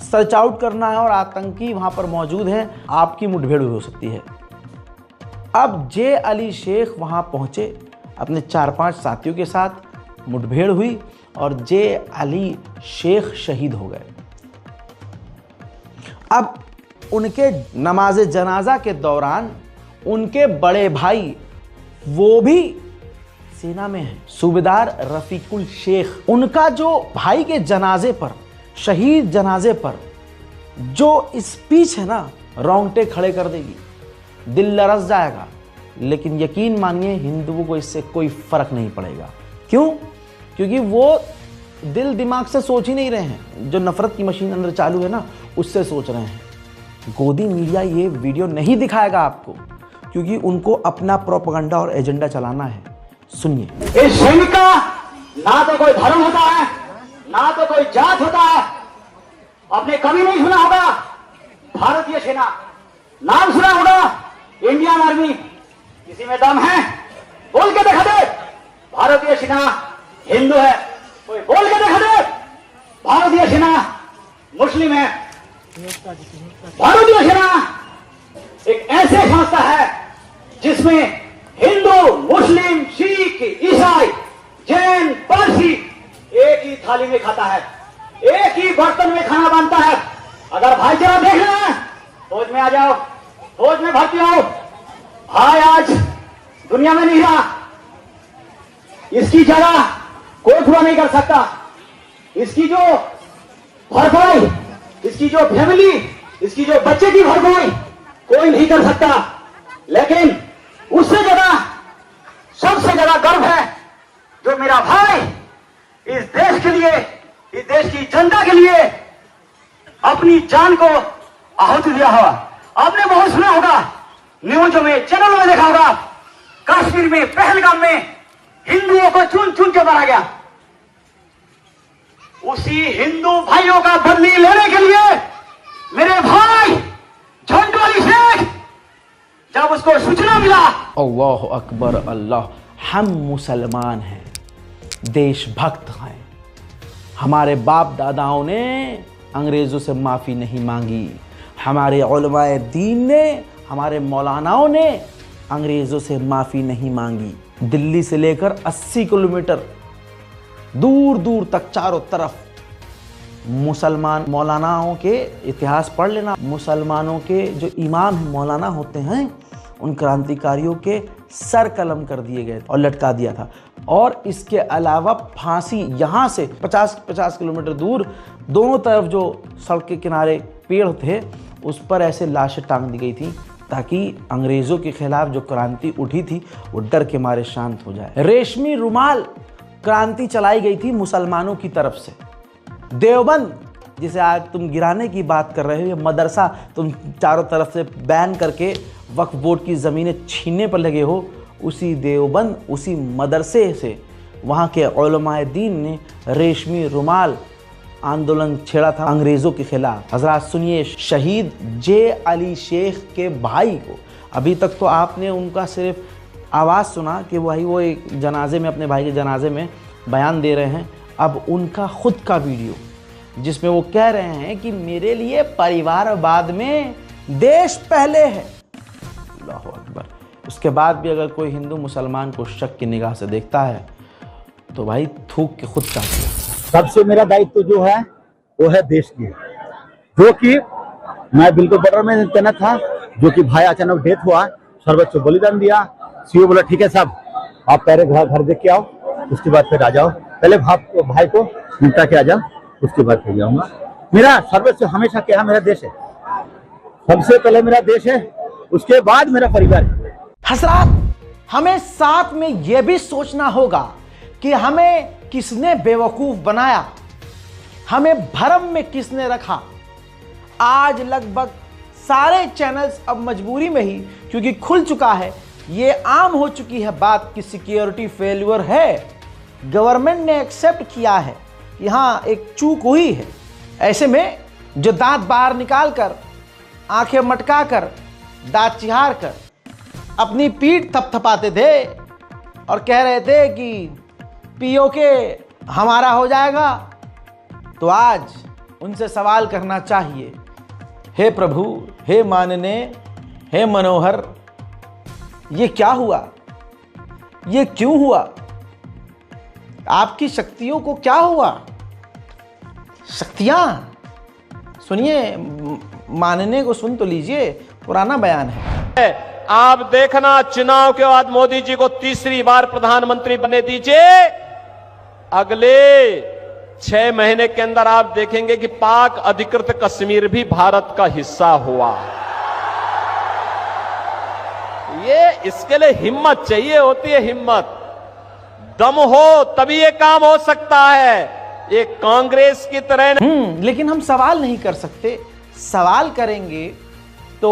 सर्च आउट करना है, और आतंकी वहां पर मौजूद हैं, आपकी मुठभेड़ हो सकती है। अब जे अली शेख वहां पहुंचे अपने 4-5 साथियों के साथ, मुठभेड़ हुई और जे अली शेख शहीद हो गए। अब उनके नमाज जनाजा के दौरान उनके बड़े भाई वो भी सेना में हैं, सूबेदार रफीकुल शेख। उनका जो भाई के जनाजे पर, शहीद जनाजे पर जो स्पीच है ना, रोंगटे खड़े कर देगी, दिल लरस जाएगा। लेकिन यकीन मानिए हिंदुओं को इससे कोई फर्क नहीं पड़ेगा। क्यों? क्योंकि वो दिल दिमाग से सोच ही नहीं रहे हैं, जो नफरत की मशीन अंदर चालू है ना, उससे सोच रहे हैं। गोदी मीडिया ये वीडियो नहीं दिखाएगा आपको, क्योंकि उनको अपना प्रोपेगेंडा और एजेंडा चलाना है। सुनिए। इस सैनिक का ना तो कोई धर्म होता है, ना तो कोई जात होता है। आपने कभी नहीं सुना होगा भारतीय सेना, नाम सुना होगा इंडियन आर्मी। किसी में दम है? बोल के दिखा दे भारतीय सेना हिंदू है। कोई बोल के दिखा दे भारतीय सेना मुस्लिम है। भारतीय सेना एक ऐसे संस्था है जिसमें हिंदू, मुस्लिम, सिख, ईसाई, जैन, पारसी एक ही थाली में खाता है, एक ही बर्तन में खाना बनता है। अगर भाईचारा देखना है फौज में आ जाओ, फौज में भर्ती हो। भाई आज दुनिया में नहीं रहा, इसकी जगह कोई पूरा नहीं कर सकता। इसकी जो भरपाई, इसकी जो फैमिली, इसकी जो बच्चे की भरपाई कोई नहीं कर सकता। लेकिन उससे ज्यादा, सबसे ज्यादा गर्व है जो मेरा भाई इस देश के लिए, इस देश की जनता के लिए अपनी जान को आहुति दिया होगा। आपने बहुत सुना होगा, न्यूज़ में, चैनलों में देखा होगा, कश्मीर में, पहलगाम में हिंदुओं को चुन चुन के मारा गया। उसी हिंदू भाइयों का बदली लेने के लिए मेरे भाई झंडू अली शेख, जब उसको सूचना मिला, अल्लाह अकबर अल्लाह, हम मुसलमान हैं, देशभक्त हैं, हमारे बाप दादाओं ने अंग्रेजों से माफ़ी नहीं मांगी, हमारे उलमाए दीन ने, हमारे मौलानाओं ने अंग्रेज़ों से माफ़ी नहीं मांगी। दिल्ली से लेकर 80 किलोमीटर दूर दूर तक चारों तरफ मुसलमान मौलानाओं के इतिहास पढ़ लेना। मुसलमानों के जो इमाम हैं, मौलाना होते हैं, उन क्रांतिकारियों के सर कलम कर दिए गए और लटका दिया था। और इसके अलावा फांसी, यहाँ से 50 किलोमीटर दूर दोनों तरफ जो सड़क के किनारे पेड़ थे उस पर ऐसे लाशें टांग दी गई थी ताकि अंग्रेज़ों के खिलाफ जो क्रांति उठी थी वो डर के मारे शांत हो जाए। रेशमी रुमाल क्रांति चलाई गई थी मुसलमानों की तरफ से। देवबंद, जिसे आज तुम गिराने की बात कर रहे हो, ये मदरसा तुम चारों तरफ से बैन करके वक्फ बोर्ड की ज़मीनें छीनने पर लगे हो, उसी देवबंद, उसी मदरसे से वहाँ के उलमाए दीन ने रेशमी रुमाल आंदोलन छेड़ा था अंग्रेज़ों के खिलाफ। हजरात सुनिए, शहीद जे अली शेख के भाई को, अभी तक तो आपने उनका सिर्फ आवाज़ सुना कि वही वो एक जनाजे में, अपने भाई के जनाजे में बयान दे रहे हैं। अब उनका खुद का वीडियो जिसमें वो कह रहे हैं कि मेरे लिए परिवारवाद में देश पहले है। अल्लाहु अकबर। उसके बाद भी अगर कोई हिंदू मुसलमान को शक की निगाह से देखता है तो भाई थूक के खुद चाहते हैं। सबसे मेरा दायित्व जो है वो है देश की, जो कि मैं बिल्कुल बॉर्डर में तैनात था, जो कि भाई अचानक डेथ हुआ, सर्वोच्च बलिदान दिया। सीओ बोला ठीक है साहब, आप पहले घर देख के आओ, उसके बाद फिर आ जाओ, पहले भाई को निपटा के आ जाओ, उसके बाद फिर जाऊंगा। मेरा सर्वोच्च हमेशा क्या, मेरा देश है, सबसे पहले मेरा देश है, उसके बाद मेरा परिवार है। हजरात, हमें साथ में यह भी सोचना होगा कि हमें किसने बेवकूफ बनाया, हमें भ्रम में किसने रखा। आज लगभग सारे चैनल्स अब मजबूरी में ही, क्योंकि खुल चुका है, ये आम हो चुकी है बात कि सिक्योरिटी फेल्यूर है, गवर्नमेंट ने एक्सेप्ट किया है, यहाँ एक चूक हुई है। ऐसे में जो दांत बाहर निकाल कर, आंखें मटका कर, दांत चिहार कर अपनी पीठ थपथपाते थे और कह रहे थे कि पीओके हमारा हो जाएगा, तो आज उनसे सवाल करना चाहिए, हे प्रभु, हे मानने, हे मनोहर, ये क्या हुआ, ये क्यों हुआ? आपकी शक्तियों को क्या हुआ? शक्तियां सुनिए, मानने को सुन तो लीजिए, पुराना बयान है। आप देखना, चुनाव के बाद मोदी जी को तीसरी बार प्रधानमंत्री बनने दीजिए। अगले 6 महीने के अंदर आप देखेंगे कि पाक अधिकृत कश्मीर भी भारत का हिस्सा हुआ। ये इसके लिए हिम्मत चाहिए होती है, हिम्मत, दम हो तभी ये काम हो सकता है। ये कांग्रेस की तरह लेकिन हम सवाल नहीं कर सकते। सवाल करेंगे तो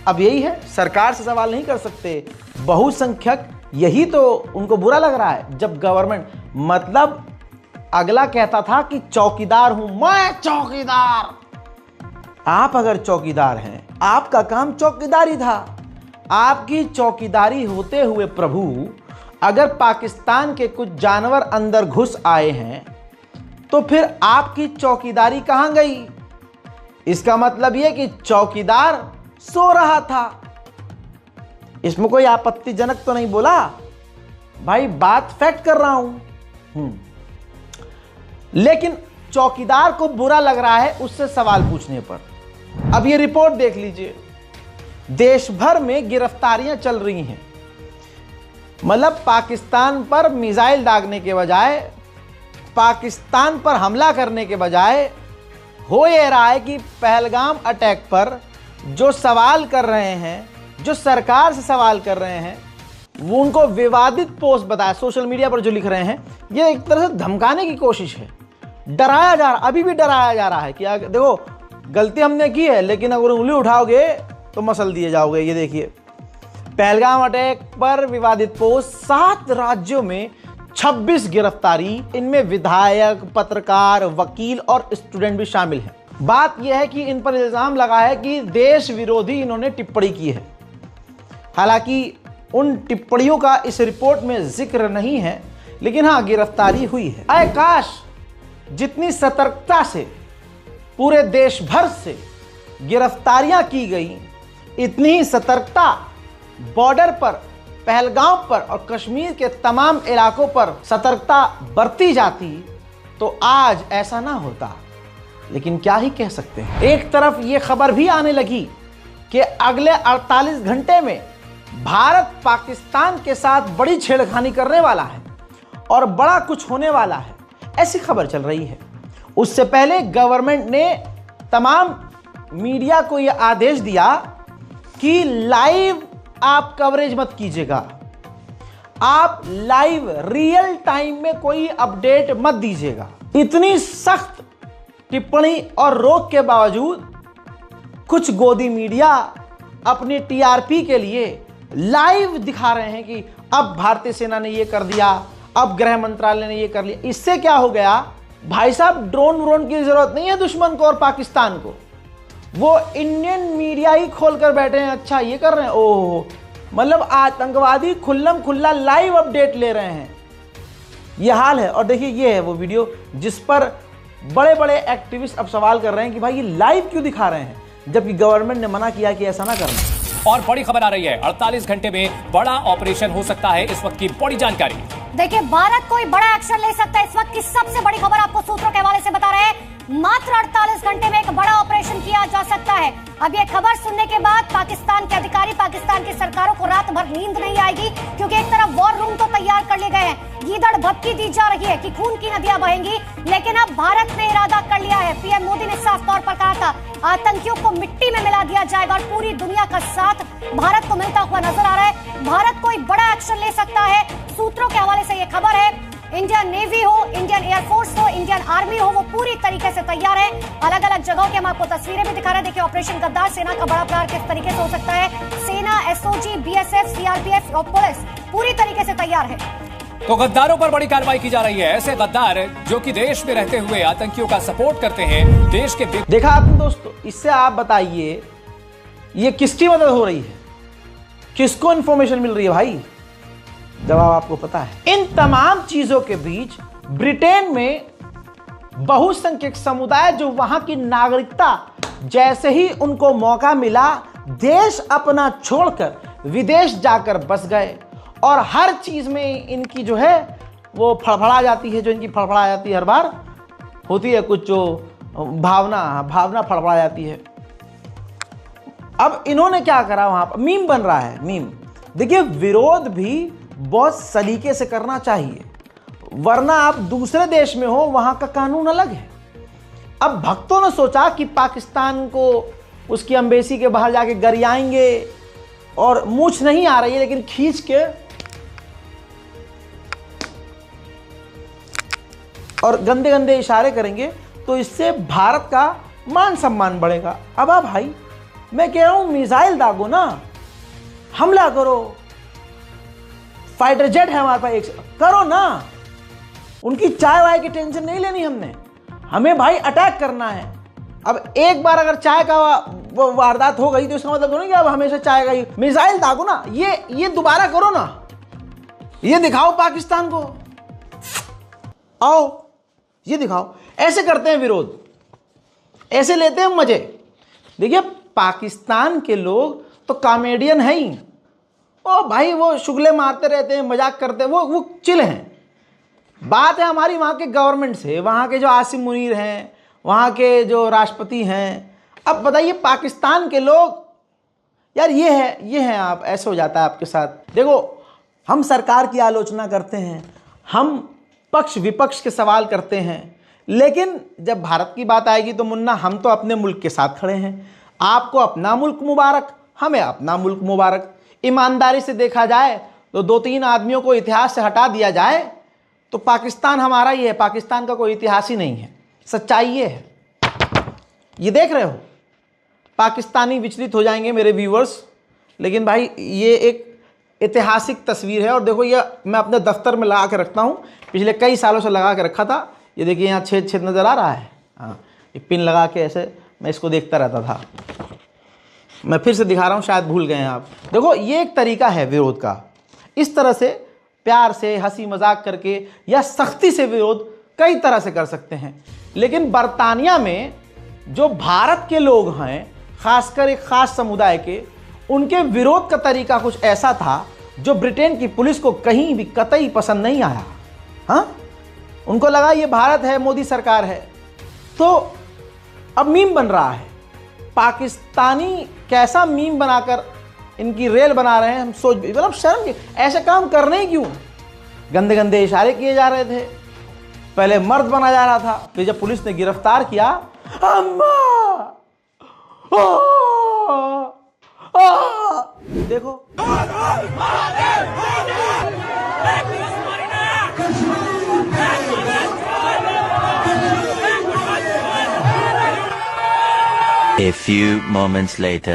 अब यही है, सरकार से सवाल नहीं कर सकते। बहुसंख्यक, यही तो उनको बुरा लग रहा है जब गवर्नमेंट, मतलब अगला कहता था कि चौकीदार हूं मैं, चौकीदार। आप अगर चौकीदार हैं, आपका काम चौकीदारी था। आपकी चौकीदारी होते हुए प्रभु, अगर पाकिस्तान के कुछ जानवर अंदर घुस आए हैं तो फिर आपकी चौकीदारी कहां गई? इसका मतलब यह कि चौकीदार सो रहा था। इसमें कोई आपत्तिजनक तो नहीं बोला भाई, बात फैक्ट कर रहा हूं। लेकिन चौकीदार को बुरा लग रहा है उससे सवाल पूछने पर। अब ये रिपोर्ट देख लीजिए, देश भर में गिरफ्तारियां चल रही हैं। मतलब पाकिस्तान पर मिसाइल दागने के बजाय, पाकिस्तान पर हमला करने के बजाय हो ये रहा है कि पहलगाम अटैक पर जो सवाल कर रहे हैं, जो सरकार से सवाल कर रहे हैं, वो उनको विवादित पोस्ट बताया सोशल मीडिया पर जो लिख रहे हैं, ये एक तरह से धमकाने की कोशिश है। डराया जा रहा, अभी भी डराया जा रहा है कि देखो गलती हमने की है, लेकिन अगर उंगली उठाओगे तो मसल दिए जाओगे। ये देखिए, पहलगाम अटैक पर विवादित पोस्ट, 7 राज्यों में 26 गिरफ्तारी, इनमें विधायक, पत्रकार, वकील और स्टूडेंट भी शामिल हैं। बात यह है कि इन पर इल्जाम लगा है कि देश विरोधी इन्होंने टिप्पणी की है। हालांकि उन टिप्पणियों का इस रिपोर्ट में जिक्र नहीं है, लेकिन हाँ, गिरफ्तारी हुई है। अय काश जितनी सतर्कता से पूरे देश भर से गिरफ्तारियां की गई, इतनी ही सतर्कता बॉर्डर पर, पहलगाम पर और कश्मीर के तमाम इलाकों पर सतर्कता बरती जाती तो आज ऐसा ना होता। लेकिन क्या ही कह सकते हैं। एक तरफ ये खबर भी आने लगी कि अगले 48 घंटे में भारत पाकिस्तान के साथ बड़ी छेड़खानी करने वाला है और बड़ा कुछ होने वाला है, ऐसी खबर चल रही है। उससे पहले गवर्नमेंट ने तमाम मीडिया को यह आदेश दिया कि लाइव आप कवरेज मत कीजिएगा, आप लाइव रियल टाइम में कोई अपडेट मत दीजिएगा। इतनी सख्त टिप्पणी और रोक के बावजूद कुछ गोदी मीडिया अपनी टीआरपी के लिए लाइव दिखा रहे हैं कि अब भारतीय सेना ने ये कर दिया, अब गृह मंत्रालय ने ये कर लिया। इससे क्या हो गया भाई साहब, ड्रोन की जरूरत नहीं है दुश्मन को और पाकिस्तान को, वो इंडियन मीडिया ही खोलकर बैठे हैं। अच्छा ये कर रहे हैं, ओह, मतलब आतंकवादी खुल्लम खुल्ला लाइव अपडेट ले रहे हैं। ये हाल है। और देखिए, ये है वो वीडियो जिस पर बड़े बड़े एक्टिविस्ट अब सवाल कर रहे हैं कि भाई ये लाइव क्यों दिखा रहे हैं, जबकि गवर्नमेंट ने मना किया कि ऐसा ना करना। और बड़ी खबर आ रही है, 48 घंटे में बड़ा ऑपरेशन हो सकता है। इस वक्त की बड़ी जानकारी देखिए, भारत कोई बड़ा एक्शन ले सकता है। इस वक्त की सबसे बड़ी खबर आपको सूत्रों के हवाले से बता रहे हैं, मात्र 48 घंटे में एक बड़ा ऑपरेशन किया जा सकता है। अब ये खबर सुनने के बाद पाकिस्तान के अधिकारी, पाकिस्तान की सरकारों को रात भर नींद नहीं आएगी, क्योंकि एक तरफ वॉर रूम तो तैयार कर लिए गए हैं, गीदड़ भभकी दी जा रही है कि खून की नदियां बहेंगी, लेकिन अब भारत ने इरादा कर लिया है। पीएम मोदी ने साफ तौर पर कहा था आतंकियों को मिट्टी में मिला दिया जाएगा और पूरी दुनिया का साथ भारत को मिलता हुआ नजर आ रहा है। भारत कोई बड़ा एक्शन ले सकता है। सूत्रों के हवाले से यह खबर है, इंडियन नेवी हो, इंडियन एयरफोर्स हो, इंडियन आर्मी हो, वो पूरी तरीके से तैयार है। अलग अलग जगहों के हम आपको तस्वीरें भी दिखा रहे हैं। देखिए, ऑपरेशन गद्दार सेना का बड़ा प्रहार किस तरीके से हो सकता है। सेना, एसओजी, बीएसएफ, सीआरपीएफ और पुलिस पूरी तरीके से तैयार है। तो गद्दारों पर बड़ी कार्रवाई की जा रही है। ऐसे गद्दार जो कि देश में रहते हुए आतंकियों का सपोर्ट करते हैं, देश के देखा आपने दोस्तों, इससे आप बताइए ये किसकी मदद हो रही है, किसको इंफॉर्मेशन मिल रही है भाई? जवाब आपको पता है। इन तमाम चीजों के बीच ब्रिटेन में बहुसंख्यक समुदाय, जो वहां की नागरिकता, जैसे ही उनको मौका मिला देश अपना छोड़कर विदेश जाकर बस गए और हर चीज में इनकी जो है वो फड़फड़ा जाती है, जो इनकी फड़फड़ा जाती है हर बार होती है कुछ जो भावना फड़फड़ा जाती है। अब इन्होंने क्या करा, वहां पर मीम बन रहा है, मीम। देखिए विरोध भी बहुत सलीके से करना चाहिए, वरना आप दूसरे देश में हो, वहां का कानून अलग है। अब भक्तों ने सोचा कि पाकिस्तान को उसकी एम्बेसी के बाहर जाके गरियाएंगे और मूछ नहीं आ रही है, लेकिन खींच के और गंदे गंदे इशारे करेंगे, तो इससे भारत का मान सम्मान बढ़ेगा। अब भाई मैं कह रहा हूं मिसाइल दागो ना, हमला करो, फाइटर जेट है हमारे पास, करो ना। उनकी चाय वाय की टेंशन नहीं लेनी हमने, हमें भाई अटैक करना है। अब एक बार अगर चाय का वारदात हो गई तो इसका मतलब तो नहीं कि अब हमेशा चाय का ही। मिसाइल दागो ना, ये दोबारा करो ना, ये दिखाओ पाकिस्तान को, आओ ये दिखाओ। ऐसे करते हैं विरोध, ऐसे लेते हैं मजे। देखिए पाकिस्तान के लोग तो कॉमेडियन है ही, ओ भाई वो शुगले मारते रहते हैं, मजाक करते हैं, वो चिल हैं। बात है हमारी वहाँ के गवर्नमेंट से, वहाँ के जो आसिम मुनीर हैं, वहाँ के जो राष्ट्रपति हैं। अब बताइए पाकिस्तान के लोग, यार ये है आप, ऐसे हो जाता है आपके साथ। देखो हम सरकार की आलोचना करते हैं, हम पक्ष विपक्ष के सवाल करते हैं, लेकिन जब भारत की बात आएगी तो मुन्ना हम तो अपने मुल्क के साथ खड़े हैं। आपको अपना मुल्क मुबारक, हमें अपना मुल्क मुबारक। ईमानदारी से देखा जाए तो 2-3 आदमियों को इतिहास से हटा दिया जाए तो पाकिस्तान हमारा ही है, पाकिस्तान का कोई इतिहास ही नहीं है। सच्चाई ये है, ये देख रहे हो। पाकिस्तानी विचलित हो जाएंगे मेरे व्यूवर्स, लेकिन भाई ये एक ऐतिहासिक तस्वीर है। और देखो ये मैं अपने दफ्तर में लगा के रखता हूँ, पिछले कई सालों से लगा के रखा था। ये देखिए यहाँ छेद नज़र आ रहा है, हाँ ये पिन लगा के ऐसे मैं इसको देखता रहता था। मैं फिर से दिखा रहा हूँ, शायद भूल गए हैं आप। देखो ये एक तरीका है विरोध का, इस तरह से प्यार से हंसी मजाक करके या सख्ती से विरोध कई तरह से कर सकते हैं। लेकिन बरतानिया में जो भारत के लोग हैं, खासकर एक खास समुदाय के, उनके विरोध का तरीका कुछ ऐसा था जो ब्रिटेन की पुलिस को कहीं भी कतई पसंद नहीं आया। हाँ, उनको लगा ये भारत है, मोदी सरकार है। तो अब मीम बन रहा है, पाकिस्तानी कैसा मीम बनाकर इनकी रेल बना रहे हैं, हम सोच, मतलब शर्म की, ऐसे काम करने ही क्यों। गंदे गंदे इशारे किए जा रहे थे, पहले मर्द बना जा रहा था, फिर जब पुलिस ने गिरफ्तार किया, अम्मा देखो A few moments later.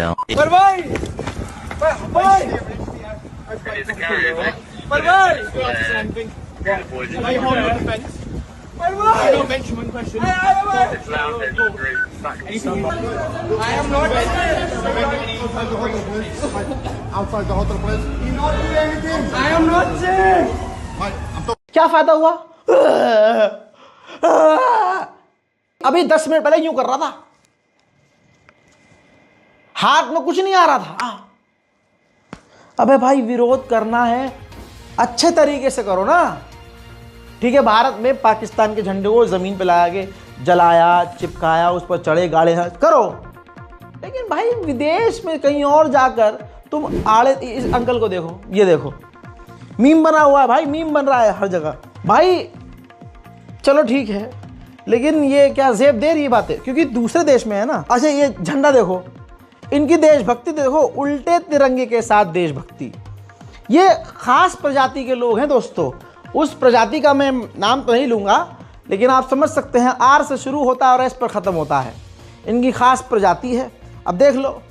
क्या फायदा हुआ? अभी 10 मिनट पहले यूं कर रहा था, हाथ में कुछ नहीं आ रहा था। अबे भाई विरोध करना है अच्छे तरीके से करो ना। ठीक है, भारत में पाकिस्तान के झंडे को जमीन पे लाया के जलाया, चिपकाया, उस पर चढ़े गाड़े करो, लेकिन भाई विदेश में कहीं और जाकर तुम आड़े। इस अंकल को देखो, ये देखो मीम बना हुआ है भाई, मीम बन रहा है हर जगह भाई। चलो ठीक है, लेकिन ये क्या जेब दे रही बातें, क्योंकि दूसरे देश में है ना। अच्छा ये झंडा देखो, इनकी देशभक्ति देखो, उल्टे तिरंगे के साथ देशभक्ति। ये खास प्रजाति के लोग हैं दोस्तों, उस प्रजाति का मैं नाम तो नहीं लूँगा, लेकिन आप समझ सकते हैं, आर से शुरू होता है और एस पर ख़त्म होता है। इनकी खास प्रजाति है। अब देख लो,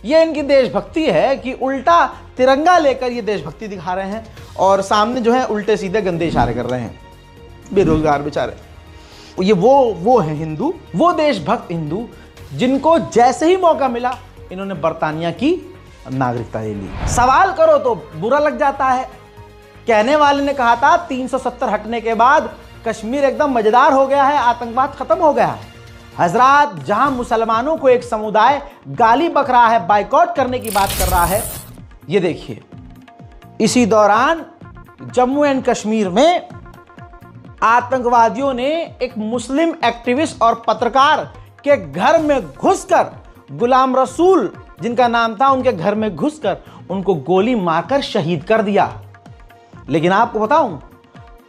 ये इनकी देशभक्ति है कि उल्टा तिरंगा लेकर ये देशभक्ति दिखा रहे हैं और सामने जो है उल्टे सीधे गंदे इशारे कर रहे हैं, बेरोजगार बेचारे। ये वो है हिंदू, वो देशभक्त हिंदू जिनको जैसे ही मौका मिला इन्होंने बरतानिया की नागरिकता ले ली। सवाल करो तो बुरा लग जाता है। कहने वाले ने कहा था 370 हटने के बाद कश्मीर एकदम मजेदार हो गया है, आतंकवाद खत्म हो गया है। हजरात, जहां मुसलमानों को एक समुदाय गाली बक रहा है, बाइकआउट करने की बात कर रहा है, ये देखिए। इसी दौरान जम्मू एंड कश्मीर में आतंकवादियों ने एक मुस्लिम एक्टिविस्ट और पत्रकार के घर में घुसकर, गुलाम रसूल जिनका नाम था, उनके घर में घुसकर उनको गोली मारकर शहीद कर दिया। लेकिन आपको बताऊं,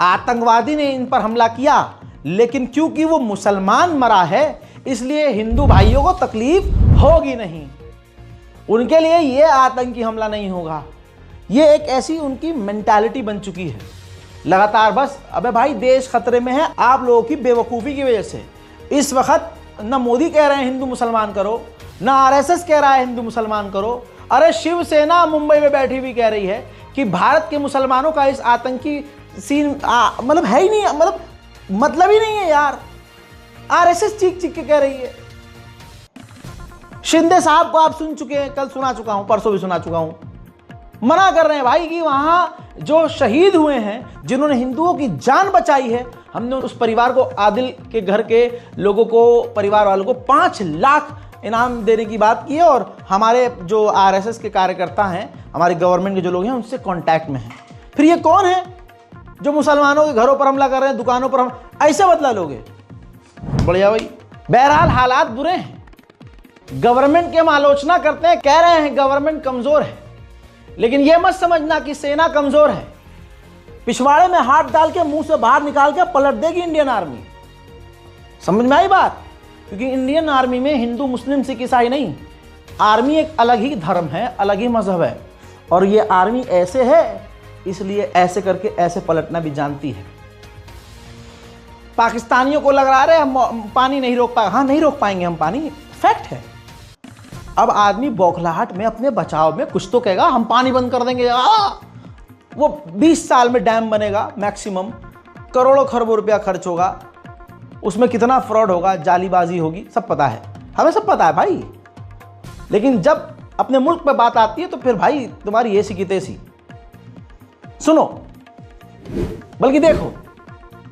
आतंकवादी ने इन पर हमला किया, लेकिन क्योंकि वो मुसलमान मरा है इसलिए हिंदू भाइयों को तकलीफ होगी नहीं, उनके लिए ये आतंकी हमला नहीं होगा। ये एक ऐसी उनकी मेंटालिटी बन चुकी है लगातार। बस अबे भाई देश खतरे में है आप लोगों की बेवकूफ़ी की वजह से। इस वक्त न मोदी कह रहे हैं हिंदू मुसलमान करो, न आरएसएस कह रहा है हिंदू मुसलमान करो। अरे शिवसेना मुंबई में बैठी हुई कह रही है कि भारत के मुसलमानों का इस आतंकी सीन मतलब है ही नहीं, मतलब ही नहीं है यार। आरएसएस चीख चीख के कह रही है। शिंदे साहब को आप सुन चुके हैं, कल सुना चुका हूं, परसों भी सुना चुका हूं, मना कर रहे हैं भाई कि वहां जो शहीद हुए हैं, जिन्होंने हिंदुओं की जान बचाई है, हमने उस परिवार को, आदिल के घर के लोगों को, परिवार वालों को 5 लाख इनाम देने की बात की है। और हमारे जो आरएसएस के कार्यकर्ता हैं, हमारी गवर्नमेंट के जो लोग हैं, उनसे कांटेक्ट में हैं। फिर ये कौन है जो मुसलमानों के घरों पर हमला कर रहे हैं, दुकानों पर हम ऐसे बदला लोगे? बढ़िया भाई। बहरहाल हालात बुरे हैं, गवर्नमेंट की हम आलोचना करते हैं, कह रहे हैं गवर्नमेंट कमजोर है, लेकिन यह मत समझना कि सेना कमजोर है। पिछवाड़े में हाथ डाल के मुंह से बाहर निकाल के पलट देगी इंडियन आर्मी। समझ में आई बात? क्योंकि इंडियन आर्मी में हिंदू मुस्लिम सिख ईसाई नहीं, आर्मी एक अलग ही धर्म है, अलग ही मजहब है। और ये आर्मी ऐसे है इसलिए ऐसे करके ऐसे पलटना भी जानती है। पाकिस्तानियों को लग रहा है हम पानी नहीं रोक पाए, हाँ नहीं रोक पाएंगे हम पानी, फैक्ट है। अब आदमी बौखलाहट में अपने बचाव में कुछ तो कहेगा, हम पानी बंद कर देंगे। वो 20 साल में डैम बनेगा मैक्सिमम, करोड़ों खरबों रुपया खर्च होगा, उसमें कितना फ्रॉड होगा, जालीबाजी होगी, सब पता है, हमें सब पता है भाई। लेकिन जब अपने मुल्क पे बात आती है तो फिर भाई तुम्हारी ऐसी की तैसी। सुनो, बल्कि देखो,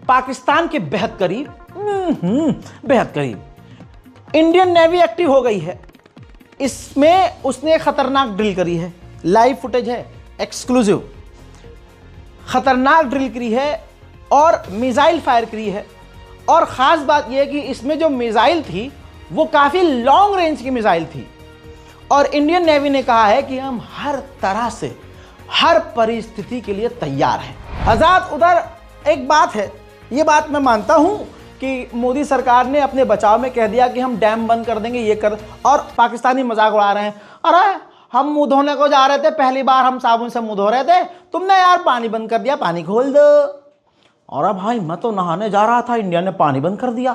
पाकिस्तान के बेहद करीब, बेहद करीब इंडियन नेवी एक्टिव हो गई है। इसमें उसने खतरनाक ड्रिल करी है, लाइव फुटेज है, एक्सक्लूसिव। खतरनाक ड्रिल करी है और मिसाइल फायर करी है। और ख़ास बात यह है कि इसमें जो मिसाइल थी वो काफ़ी लॉन्ग रेंज की मिसाइल थी। और इंडियन नेवी ने कहा है कि हम हर तरह से, हर परिस्थिति के लिए तैयार हैं। आज़ाद, उधर एक बात है, ये बात मैं मानता हूं कि मोदी सरकार ने अपने बचाव में कह दिया कि हम डैम बंद कर देंगे, ये कर, और पाकिस्तानी मजाक उड़ा रहे हैं। अरे हम मुंह धोने को जा रहे थे, पहली बार हम साबुन से मुंह धो रहे थे, तुमने यार पानी बंद कर दिया, पानी खोल दो। अरे भाई मैं तो नहाने जा रहा था, इंडिया ने पानी बंद कर दिया।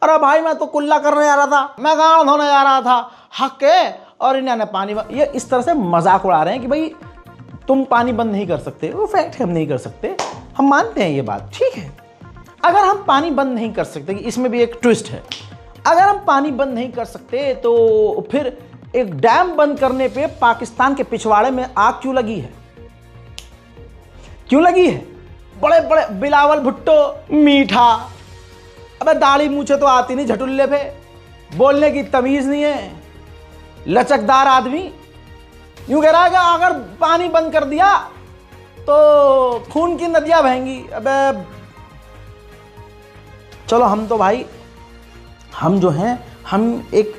अरे भाई मैं तो कुल्ला करने जा रहा था, मैं गाँव धोने जा रहा था, हक है, और इंडिया ने पानी बंद। ये इस तरह से मजाक उड़ा रहे हैं कि भाई तुम पानी बंद नहीं कर सकते। वो फैक्ट है, हम नहीं कर सकते, हम मानते हैं ये बात, ठीक है। अगर हम पानी बंद नहीं कर सकते, इसमें भी एक ट्विस्ट है, अगर हम पानी बंद नहीं कर सकते तो फिर एक डैम बंद करने पे पाकिस्तान के पिछवाड़े में आग क्यों लगी है? क्यों लगी है? बड़े बड़े बिलावल भुट्टो मीठा, अबे दाढ़ी मूछे तो आती नहीं झटुल्ले पे, बोलने की तमीज नहीं है, लचकदार आदमी यूं कह रहा है कि अगर पानी बंद कर दिया तो खून की नदियां बहेंगी। अबे चलो, हम तो भाई, हम जो हैं, हम एक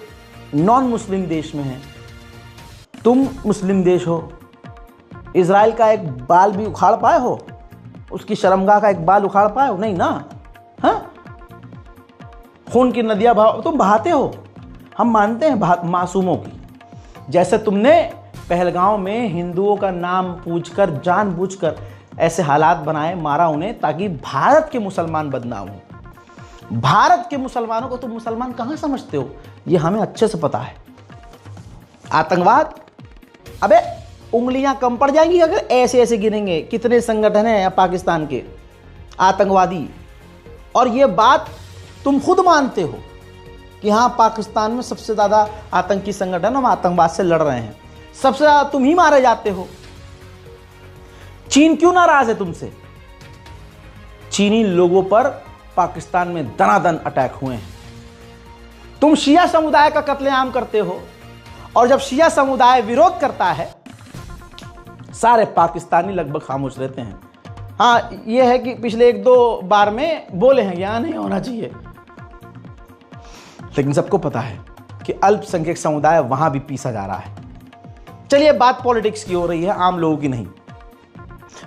नॉन मुस्लिम देश में हैं, तुम मुस्लिम देश हो। इजराइल का एक बाल भी उखाड़ पाए हो? उसकी शर्मगाह का एक बाल उखाड़ पाए हो? नहीं ना। हाँ, खून की नदियां तुम बहाते हो, हम मानते हैं मासूमों की। जैसे तुमने पहलगांव में हिंदुओं का नाम पूछकर, जानबूझकर ऐसे हालात बनाए, मारा उन्हें, ताकि भारत के मुसलमान बदनाम हो। भारत के मुसलमानों को तुम मुसलमान कहां समझते हो, ये हमें अच्छे से पता है। आतंकवाद, अबे उंगलियां कम पड़ जाएंगी अगर ऐसे ऐसे गिनेंगे कितने संगठन हैं पाकिस्तान के आतंकवादी। और ये बात तुम खुद मानते हो कि हाँ, पाकिस्तान में सबसे ज्यादा आतंकी संगठन, हम आतंकवाद से लड़ रहे हैं, सबसे ज्यादा तुम ही मारे जाते हो। चीन क्यों नाराज है तुमसे? चीनी लोगों पर पाकिस्तान में दनादन अटैक हुए हैं। तुम शिया समुदाय का कत्लेआम करते हो, और जब शिया समुदाय विरोध करता है, सारे पाकिस्तानी लगभग खामोश रहते हैं। हाँ, ये है कि पिछले 1-2 बार में बोले हैं यहाँ नहीं होना चाहिए, लेकिन सबको पता है कि अल्पसंख्यक समुदाय वहां भी पीसा जा रहा है। चलिए, बात पॉलिटिक्स की हो रही है, आम लोगों की नहीं।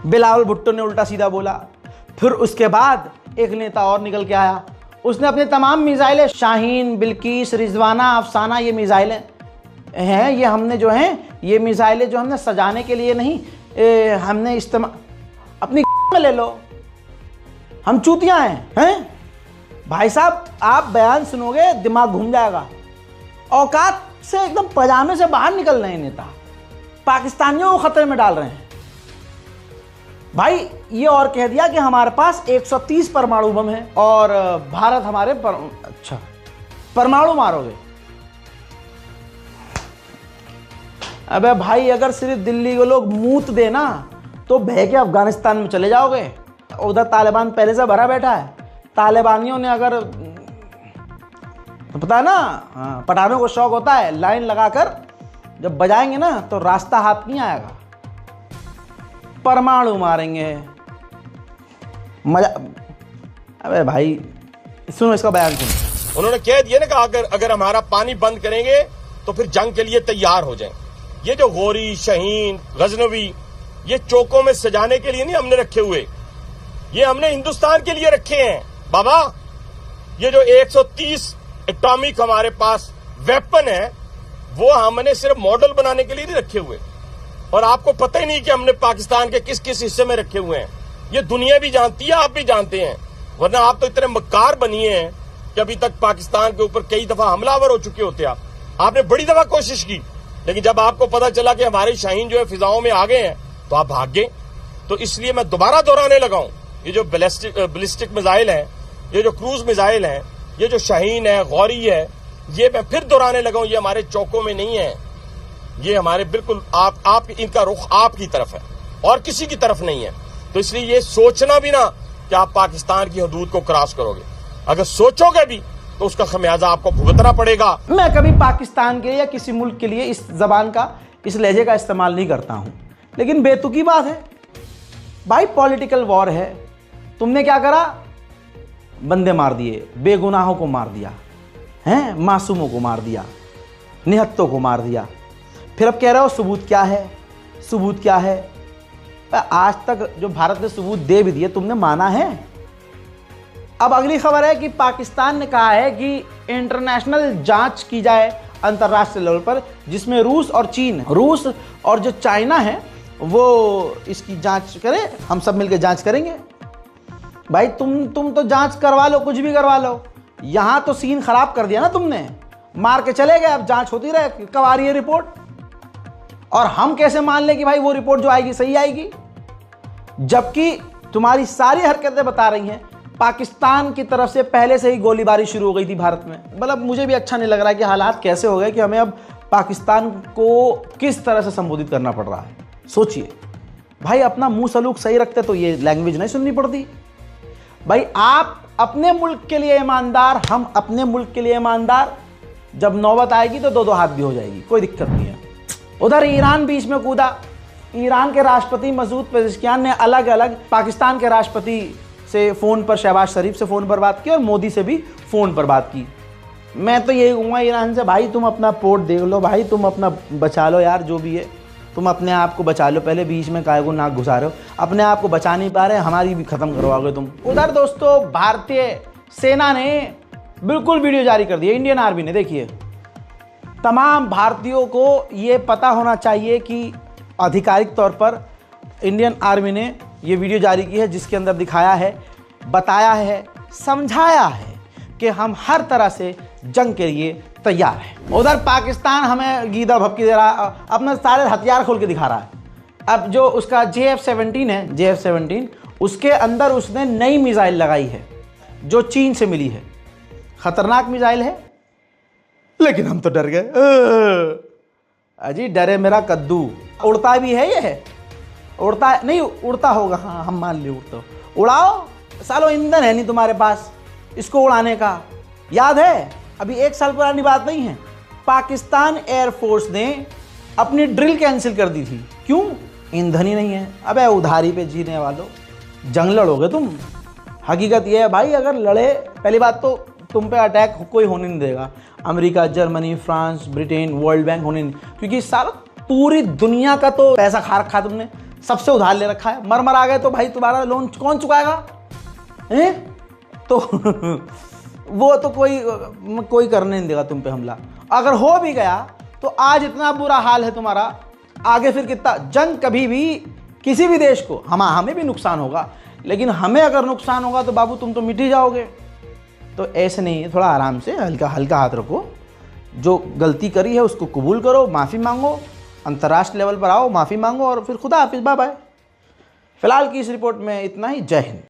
बिलावल भुट्टो ने उल्टा सीधा बोला, फिर उसके बाद एक नेता और निकल के आया, उसने अपने तमाम मिसाइलें, शाहीन, बिल्किस, रिजवाना, अफसाना, ये मिसाइलें हैं, ये हमने जो हैं, ये मिसाइलें जो हमने सजाने के लिए नहीं, हमने इस्तेमाल, अपनी में ले लो, हम चूतियां हैं? भाई साहब, आप बयान सुनोगे दिमाग घूम जाएगा। औकात से एकदम पजामे से बाहर निकल रहे हैं नेता, पाकिस्तानियों को खतरे में डाल रहे हैं। भाई ये और कह दिया कि हमारे पास 130 परमाणु बम है और भारत हमारे अच्छा, परमाणु मारोगे? अबे भाई, अगर सिर्फ दिल्ली के लोग मूत देना तो बह के अफगानिस्तान में चले जाओगे। उधर तालिबान पहले से भरा बैठा है। तालिबानियों ने अगर, तो पता है ना, हाँ, पठानों को शौक होता है, लाइन लगाकर जब बजाएंगे ना तो रास्ता हाथ नहीं आएगा, परमाणु मारेंगे, मजा। अबे भाई सुनो इसका बयान सुनो। उन्होंने कह दिया ना कि अगर हमारा पानी बंद करेंगे तो फिर जंग के लिए तैयार हो जाएं। ये जो गौरी, शहीन, गजनवी, ये चौकों में सजाने के लिए नहीं हमने रखे हुए, ये हमने हिंदुस्तान के लिए रखे हैं बाबा। ये जो 130 एटॉमिक हमारे पास वेपन है, वो हमने सिर्फ मॉडल बनाने के लिए नहीं रखे हुए। और आपको पता ही नहीं कि हमने पाकिस्तान के किस किस हिस्से में रखे हुए हैं। ये दुनिया भी जानती है, आप भी जानते हैं, वरना आप तो इतने मक्कार बनिए हैं कि अभी तक पाकिस्तान के ऊपर कई दफा हमलावर हो चुके होते। आपने बड़ी दफा कोशिश की, लेकिन जब आपको पता चला कि हमारे शाहीन जो है फिजाओं में आ गए हैं तो आप भाग गए। तो इसलिए मैं दोबारा दोहराने लगा हूं, ये जो बैलिस्टिक मिसाइल है, ये जो क्रूज मिसाइल है, ये जो शाहीन है, गौरी है, ये मैं फिर दोहराने लगा हूं, ये हमारे चौकों में नहीं है, ये हमारे बिल्कुल आप इनका रुख आपकी तरफ है और किसी की तरफ नहीं है। तो इसलिए ये सोचना भी ना कि आप पाकिस्तान की हदूद को क्रॉस करोगे, अगर सोचोगे भी तो उसका खमियाजा आपको भुगतना पड़ेगा। मैं कभी पाकिस्तान के या किसी मुल्क के लिए इस जबान का, इस लहजे का इस्तेमाल नहीं करता हूं, लेकिन बेतुकी बात है भाई, पॉलिटिकल वॉर है। तुमने क्या करा? बंदे मार दिए, बेगुनाहों को मार दिया, हैं, मासूमों को मार दिया, निहत्तों को मार दिया। फिर अब कह रहे हो सबूत क्या है, सबूत क्या है? आज तक जो भारत ने सबूत दे भी दिए, तुमने माना है? अब अगली खबर है कि पाकिस्तान ने कहा है कि इंटरनेशनल जांच की जाए अंतर्राष्ट्रीय लेवल पर, जिसमें रूस और चीन, रूस और जो चाइना है वो इसकी जांच करे, हम सब मिलकर जांच करेंगे। भाई तुम तो जांच करवा लो, कुछ भी करवा लो, यहां तो सीन खराब कर दिया ना तुमने, मार के चले गए। अब जांच होती रहे, कब आ रही है रिपोर्ट, और हम कैसे मान लें कि भाई वो रिपोर्ट जो आएगी सही आएगी, जबकि तुम्हारी सारी हरकतें बता रही हैं पाकिस्तान की तरफ से पहले से ही गोलीबारी शुरू हो गई थी भारत में। मतलब मुझे भी अच्छा नहीं लग रहा कि हालात कैसे हो गए कि हमें अब पाकिस्तान को किस तरह से संबोधित करना पड़ रहा है। सोचिए भाई, अपना मुंह सलूक सही रखते तो ये लैंग्वेज नहीं सुननी पड़ती। भाई आप अपने मुल्क के लिए ईमानदार, हम अपने मुल्क के लिए ईमानदार, जब नौबत आएगी तो 2-2 हाथ भी हो जाएगी, कोई दिक्कत नहीं है। उधर ईरान बीच में कूदा। ईरान के राष्ट्रपति मसूद पेज़ेश्कियान ने अलग अलग पाकिस्तान के राष्ट्रपति से फ़ोन पर, शहबाज शरीफ से फ़ोन पर बात की और मोदी से भी फ़ोन पर बात की। मैं तो यही कहूँगा ईरान से, भाई तुम अपना पोर्ट देख लो, भाई तुम अपना बचा लो यार, जो भी है तुम अपने आप को बचा लो, पहले बीच में काय को नाक घुसा रहे हो, अपने आप को बचा नहीं पा रहे, हमारी भी ख़त्म करवाओगे तुम। उधर दोस्तों भारतीय सेना ने बिल्कुल वीडियो जारी कर दिया, इंडियन आर्मी ने। देखिए, तमाम भारतीयों को ये पता होना चाहिए कि आधिकारिक तौर पर इंडियन आर्मी ने ये वीडियो जारी की है, जिसके अंदर दिखाया है, बताया है, समझाया है कि हम हर तरह से जंग के लिए तैयार हैं। उधर पाकिस्तान हमें गीदड़ भपकी दे रहा, अपने सारे हथियार खोल के दिखा रहा है। अब जो उसका JF-17 है, JF-17, उसके अंदर उसने नई मिसाइल लगाई है जो चीन से मिली है। खतरनाक मिसाइल है, लेकिन हम तो डर गए। अजी डरे मेरा कद्दू। उड़ता भी है ये, उड़ता है नहीं, उड़ता होगा, हाँ हम मान लिया उड़ता। उड़ाओ सालो, ईंधन है नहीं तुम्हारे पास इसको उड़ाने का। याद है, अभी 1 साल पुरानी बात नहीं है, पाकिस्तान एयरफोर्स ने अपनी ड्रिल कैंसिल कर दी थी। क्यों? ईंधन ही नहीं है। अबे उधारी पे जीने वालों, जंग लड़ोगे तुम। हकीकत ये है भाई, अगर लड़े, पहली बात तो तुम पे अटैक कोई होने नहीं देगा। America, Germany, France, Britain, world bank होने नहीं, क्योंकि सारा पूरी दुनिया का तो पैसा खा रखा है तुमने, सबसे उधार ले रखा है। मर आ गए तो भाई तुम्हारा लोन कौन चुकाएगा हैं? तो वो तो कोई करने नहीं देगा तुम पे हमला। अगर हो भी गया तो आज इतना बुरा हाल है तुम्हारा, आगे फिर कितना जंग, कभी भी किसी भी देश को, हमें भी नुकसान होगा, लेकिन हमें अगर नुकसान होगा तो बाबू तुम तो मिट ही जाओगे। तो ऐसे नहीं है, थोड़ा आराम से हल्का हल्का हाथ रखो। जो गलती करी है उसको कबूल करो, माफ़ी मांगो, अंतर्राष्ट्रीय लेवल पर आओ, माफ़ी मांगो और फिर खुदा हाफिज़, बाय बाय। फिलहाल की इस रिपोर्ट में इतना ही। जय हिंद।